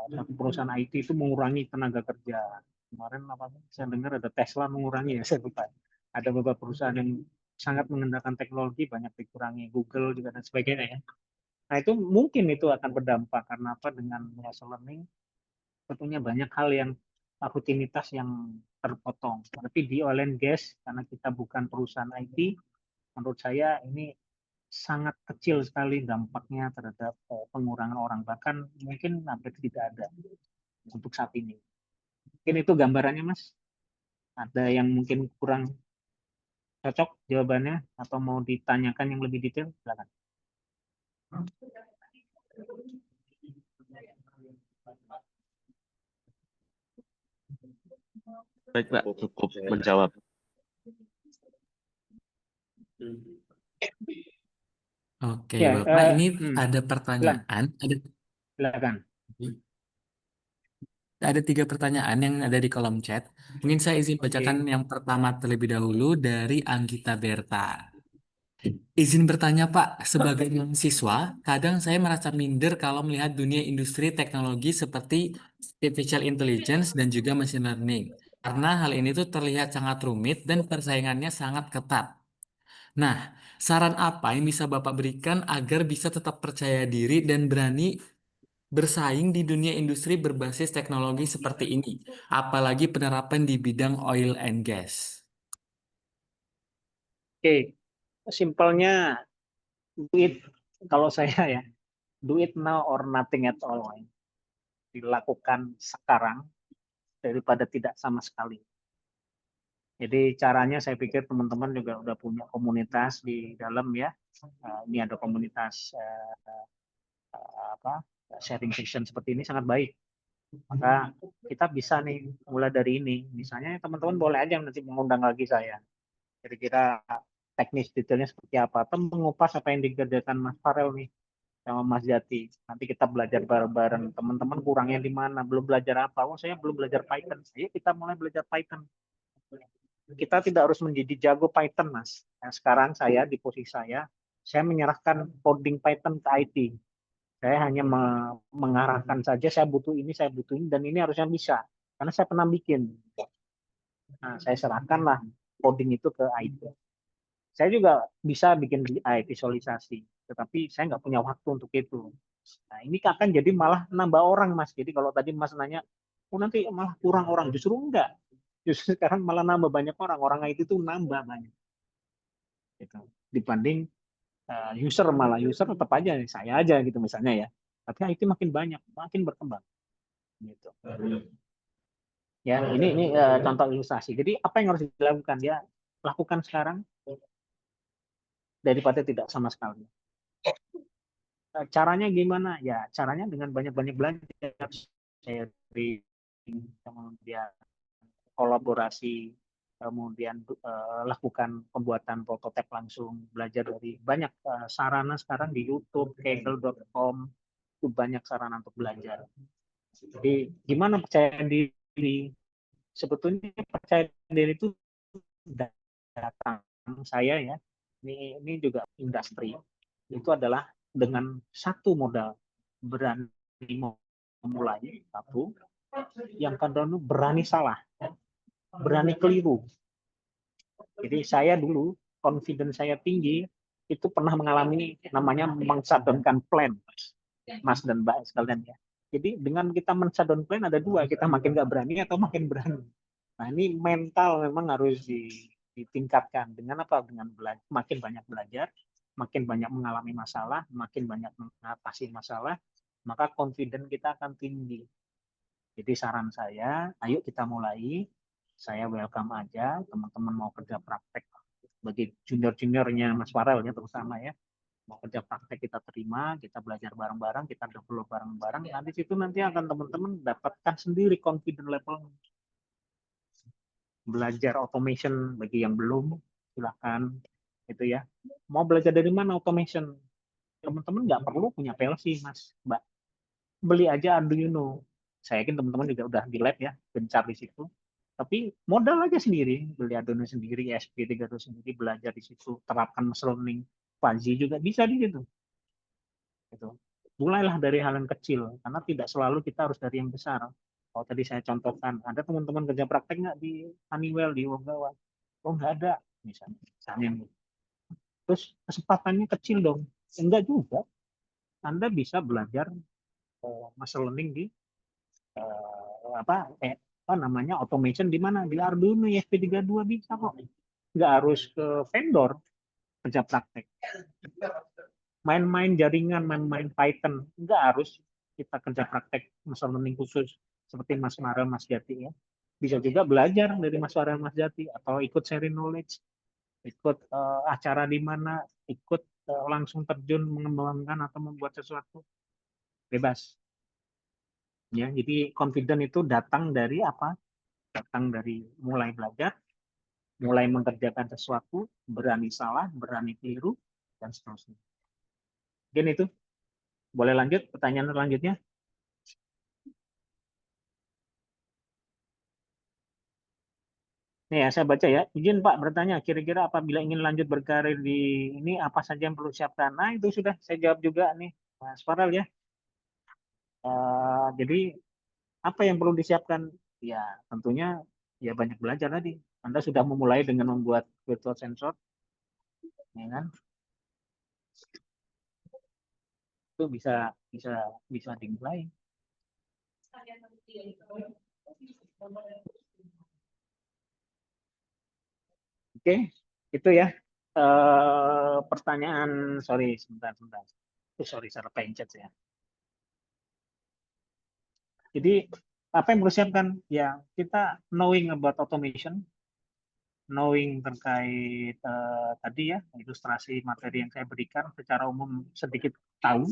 [SPEAKER 3] satu perusahaan IT itu mengurangi tenaga kerja. Kemarin apa saya dengar ada Tesla mengurangi ya, saya lupa. Ada beberapa perusahaan yang sangat menggunakan teknologi banyak dikurangi, Google juga dan sebagainya ya. Nah itu mungkin itu akan berdampak karena apa, dengan machine learning tentunya banyak hal yang rutinitas yang terpotong. Tapi di oil and gas karena kita bukan perusahaan IT, menurut saya ini sangat kecil sekali dampaknya terhadap pengurangan orang, bahkan mungkin hampir tidak ada untuk saat ini. Mungkin itu gambarannya, Mas. Ada yang mungkin kurang cocok jawabannya atau mau ditanyakan yang lebih detail? Silakan.
[SPEAKER 2] Baik, Pak, cukup menjawab.
[SPEAKER 1] Oke,
[SPEAKER 3] Ya,
[SPEAKER 1] Bapak, ini ada
[SPEAKER 3] Silakan.
[SPEAKER 1] pertanyaan,
[SPEAKER 3] Silakan.
[SPEAKER 1] ada 3 pertanyaan yang ada di kolom chat. Mungkin saya izin bacakan yang pertama terlebih dahulu dari Anggita Berta. Izin bertanya, Pak, sebagai mahasiswa, kadang saya merasa minder kalau melihat dunia industri teknologi seperti artificial intelligence dan juga machine learning. Karena hal ini tuh terlihat sangat rumit dan persaingannya sangat ketat. Nah, saran apa yang bisa Bapak berikan agar bisa tetap percaya diri dan berani bersaing di dunia industri berbasis teknologi seperti ini, apalagi penerapan di bidang oil and gas?
[SPEAKER 3] Oke, simpelnya duit, kalau saya ya, do it now or nothing at all. Dilakukan sekarang daripada tidak sama sekali. Jadi caranya saya pikir teman-teman juga udah punya komunitas di dalam ya. Ini ada komunitas apa, sharing session seperti ini sangat baik. Maka kita bisa nih mulai dari ini. Misalnya teman-teman boleh aja nanti mengundang lagi saya. Jadi kira teknis detailnya seperti apa, atau mengupas apa yang dikerjakan Mas Farel nih sama Mas Jati. Nanti kita belajar bareng-bareng. Teman-teman kurangnya di mana? Belum belajar apa? Oh, saya belum belajar Python. Ayo kita mulai belajar Python. Kita tidak harus menjadi jago Python, Mas. Nah, sekarang saya di posisi saya menyerahkan coding Python ke IT. Saya hanya mengarahkan saja, saya butuh ini, dan ini harusnya bisa. Karena saya pernah bikin. Nah, saya serahkanlah coding itu ke IT. Saya juga bisa bikin BI, visualisasi. Tetapi saya nggak punya waktu untuk itu. Nah, ini akan jadi malah nambah orang, Mas. Jadi kalau tadi Mas nanya, oh nanti malah kurang orang. Justru enggak. Justru sekarang malah nambah banyak orang. Orang IT itu nambah banyak. Gitu. Dibanding user, malah user tetap aja saya aja gitu misalnya ya. Tapi IT makin banyak, makin berkembang. Gitu. Ya, ini contoh ilustrasi. Jadi apa yang harus dilakukan? Ya, lakukan sekarang daripada tidak sama sekali. Caranya gimana? Ya, caranya dengan banyak-banyak belajar, sharing, kemudian kolaborasi, kemudian lakukan pembuatan prototipe langsung, belajar dari banyak sarana sekarang di YouTube, kaggle.com, itu banyak sarana untuk belajar. Jadi gimana percaya diri? Sebetulnya percaya diri itu datang saya ya. Ini juga industri. Itu adalah dengan satu modal, berani memulai satu, yang kedua berani salah, berani keliru. Jadi saya dulu confidence saya tinggi, itu pernah mengalami namanya men-shutdown plan, Mas dan Mbak sekalian ya. Jadi dengan kita men-shutdown plan ada dua, kita makin nggak berani atau makin berani. Nah ini mental memang harus ditingkatkan dengan apa? Dengan makin banyak belajar, makin banyak mengalami masalah, makin banyak mengatasi masalah, maka confidence kita akan tinggi. Jadi saran saya, ayo kita mulai. Saya welcome aja, teman-teman mau kerja praktek bagi junior-juniornya Mas Farel ya terutama ya. Mau kerja praktek kita terima, kita belajar bareng-bareng, kita develop bareng-bareng. Nanti situ nanti akan teman-teman dapatkan sendiri confidence level. Belajar automation bagi yang belum, silakan itu ya. Mau belajar dari mana automation? Teman-teman nggak perlu punya PLC, Mas, Mbak. Beli aja Arduino. Saya yakin teman-teman juga udah di lab ya, gencar di situ. Tapi modal aja sendiri, beli Arduino sendiri, ESP32 sendiri, belajar di situ, terapkan machine learning, fuzzy juga bisa di situ. Gitu. Mulailah dari hal yang kecil, karena tidak selalu kita harus dari yang besar. Kalau tadi saya contohkan, ada teman-teman kerja praktek nggak di Honeywell, di Ogawa? Oh, nggak ada, misalnya. Terus kesempatannya kecil dong. Enggak juga. Anda bisa belajar machine learning di apa namanya automation di mana di Arduino ESP32 bisa kok. Nggak harus ke vendor kerja praktek. Main-main jaringan, main-main Python, nggak harus kita kerja praktek machine learning khusus seperti Mas Marel, Mas Jati ya. Bisa juga belajar dari Mas Marel, Mas Jati atau ikut sharing knowledge, ikut acara di mana, ikut langsung terjun mengembangkan atau membuat sesuatu bebas. Ya, jadi confident itu datang dari apa? Datang dari mulai belajar, mulai mengerjakan sesuatu, berani salah, berani keliru, dan seterusnya. Mungkin itu. Boleh lanjut pertanyaan selanjutnya? Nih ya, saya baca ya. Izin Pak bertanya, kira-kira apabila ingin lanjut berkarir di ini, apa saja yang perlu siapkan? Nah, itu sudah saya jawab juga nih, Mas Farel ya. Jadi, apa yang perlu disiapkan? Ya, tentunya ya banyak belajar tadi. Anda sudah memulai dengan membuat virtual sensor, ya kan? Itu bisa bisa bisa dimulai. Oke, itu ya. Pertanyaan, sorry, sebentar. Sorry, salah pencet ya. Jadi apa yang perlu siapkan? Ya, kita knowing about automation, knowing terkait tadi ya, ilustrasi materi yang saya berikan secara umum sedikit tahu,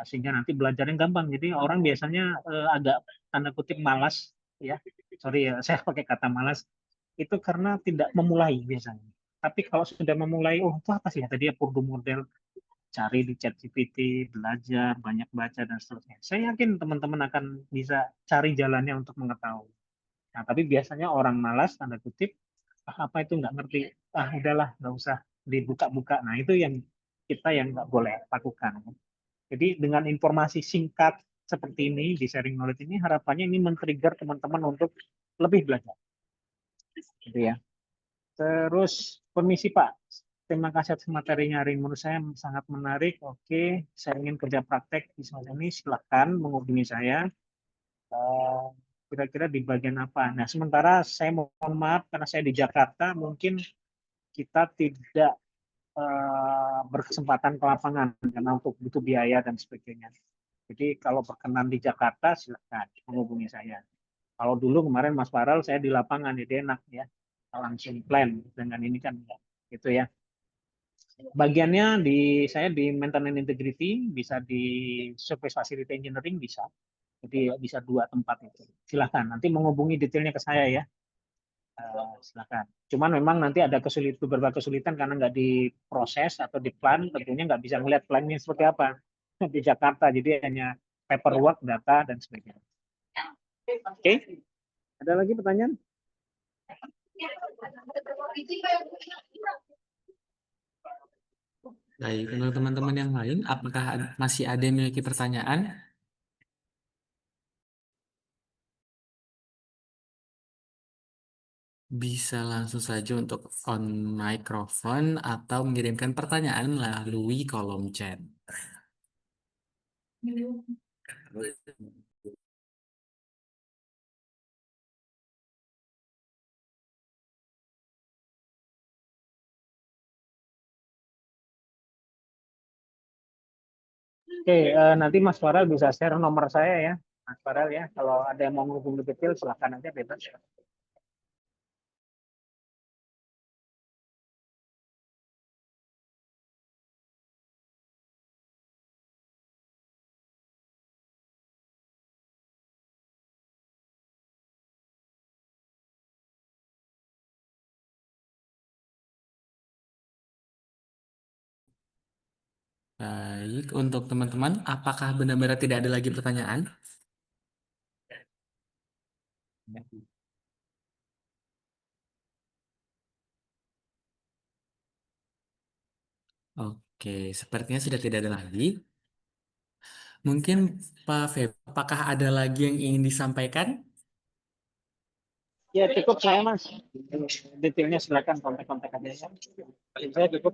[SPEAKER 3] sehingga nanti belajarnya gampang. Jadi orang biasanya agak tanda kutip malas, ya, sorry ya, saya pakai kata malas, itu karena tidak memulai biasanya. Tapi kalau sudah memulai, oh itu apa sih ya tadi ya Purdu model, cari di ChatGPT, belajar, banyak baca dan seterusnya. Saya yakin teman-teman akan bisa cari jalannya untuk mengetahui. Nah, tapi biasanya orang malas, tanda kutip, apa itu nggak ngerti, udahlah, nggak usah dibuka-buka. Nah, itu yang kita yang nggak boleh lakukan. Jadi dengan informasi singkat seperti ini, di sharing knowledge ini, harapannya ini men-trigger teman-teman untuk lebih belajar. Gitu ya. Terus, permisi Pak, terima kasih atas materinya hari ini. Menurut saya sangat menarik. Oke, saya ingin kerja praktek di semacam ini. Silahkan menghubungi saya. Eh, Kira-kira di bagian apa? Nah, sementara saya mohon maaf karena saya di Jakarta, mungkin kita tidak berkesempatan ke lapangan karena untuk butuh biaya dan sebagainya. Jadi kalau berkenan di Jakarta, silahkan menghubungi saya. Kalau dulu kemarin Mas Farel saya di lapangan, jadi enak ya, langsung plan dengan ini kan, ya. Gitu ya. Bagiannya di saya di maintenance integrity, bisa di service facility engineering bisa. Jadi bisa dua tempat itu. Silahkan, nanti menghubungi detailnya ke saya ya. Silakan. Cuman memang nanti ada beberapa kesulitan karena nggak diproses atau di plan, tentunya nggak bisa melihat plannya seperti apa di Jakarta. Jadi hanya paperwork, data, dan sebagainya. Oke, ada lagi pertanyaan?
[SPEAKER 1] Baik, untuk teman-teman yang lain, apakah masih ada yang memiliki pertanyaan? Bisa langsung saja untuk on microphone atau mengirimkan pertanyaan melalui kolom chat.
[SPEAKER 3] Oke, nanti Mas Farel bisa share nomor saya ya, Mas Farel ya. Kalau ada yang mau menghubungi detail, silakan aja bebas.
[SPEAKER 1] Baik, untuk teman-teman, apakah benar-benar tidak ada lagi pertanyaan? Oke, sepertinya sudah tidak ada lagi. Mungkin Pak Feb, apakah ada lagi yang ingin disampaikan?
[SPEAKER 3] Ya cukup saya Mas. Detailnya silakan kontak-kontak aja ya. Saya cukup.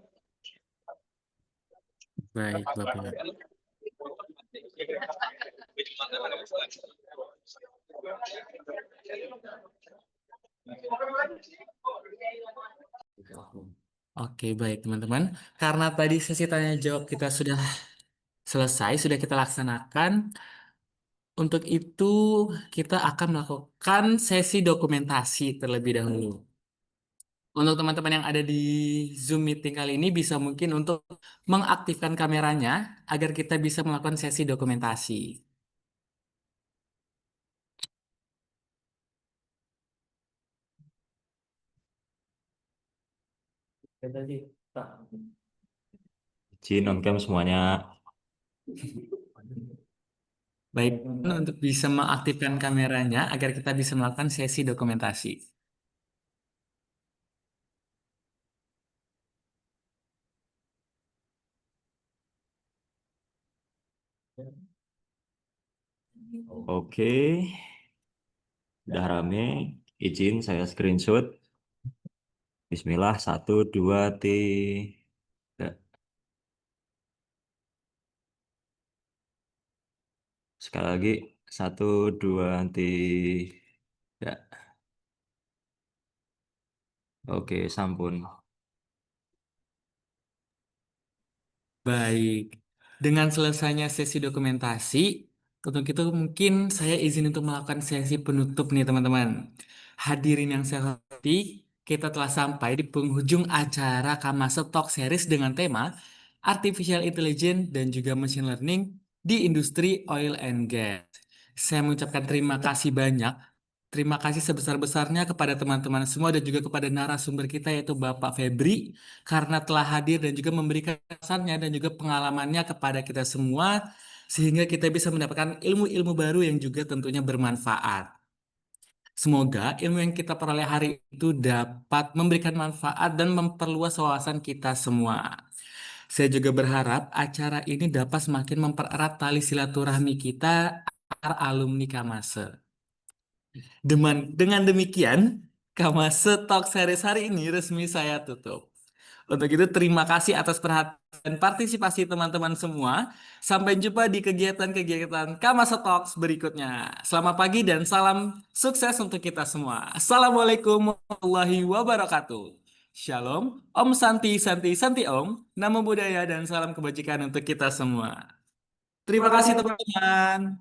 [SPEAKER 1] Baik, Bapak. Oke, baik teman-teman. Karena tadi sesi tanya jawab kita sudah selesai, sudah kita laksanakan. Untuk itu kita akan melakukan sesi dokumentasi terlebih dahulu. Untuk teman-teman yang ada di Zoom meeting kali ini bisa mungkin untuk mengaktifkan kameranya agar kita bisa melakukan sesi dokumentasi.
[SPEAKER 4] Izin on cam semuanya.
[SPEAKER 1] Baik, untuk bisa mengaktifkan kameranya agar kita bisa melakukan sesi dokumentasi.
[SPEAKER 4] Oke, udah rame. Izin saya screenshot. Bismillah, 1, 2, 3. Sekali lagi, 1, 2, 3. Oke, sampun.
[SPEAKER 1] Baik, dengan selesainya sesi dokumentasi, untuk itu mungkin saya izin untuk melakukan sesi penutup nih teman-teman. Hadirin yang saya hormati, kita telah sampai di penghujung acara Kamase Talk Series dengan tema Artificial Intelligence dan juga Machine Learning di industri oil and gas. Saya mengucapkan terima kasih banyak. Terima kasih sebesar-besarnya kepada teman-teman semua dan juga kepada narasumber kita yaitu Bapak Febri karena telah hadir dan juga memberikan pesannya dan juga pengalamannya kepada kita semua sehingga kita bisa mendapatkan ilmu-ilmu baru yang juga tentunya bermanfaat. Semoga ilmu yang kita peroleh hari itu dapat memberikan manfaat dan memperluas wawasan kita semua. Saya juga berharap acara ini dapat semakin mempererat tali silaturahmi kita antar alumni Kamase. Dengan demikian, Kamase Talk Series hari ini resmi saya tutup. Untuk itu, terima kasih atas perhatian dan partisipasi teman-teman semua. Sampai jumpa di kegiatan-kegiatan Kamase Talks berikutnya. Selamat pagi dan salam sukses untuk kita semua. Assalamualaikum warahmatullahi wabarakatuh. Shalom, Om Santi, Santi, Santi Om. Namo Buddhaya dan salam kebajikan untuk kita semua. Terima kasih teman-teman.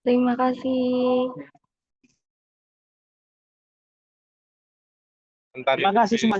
[SPEAKER 5] Terima kasih.
[SPEAKER 3] Terima kasih semua.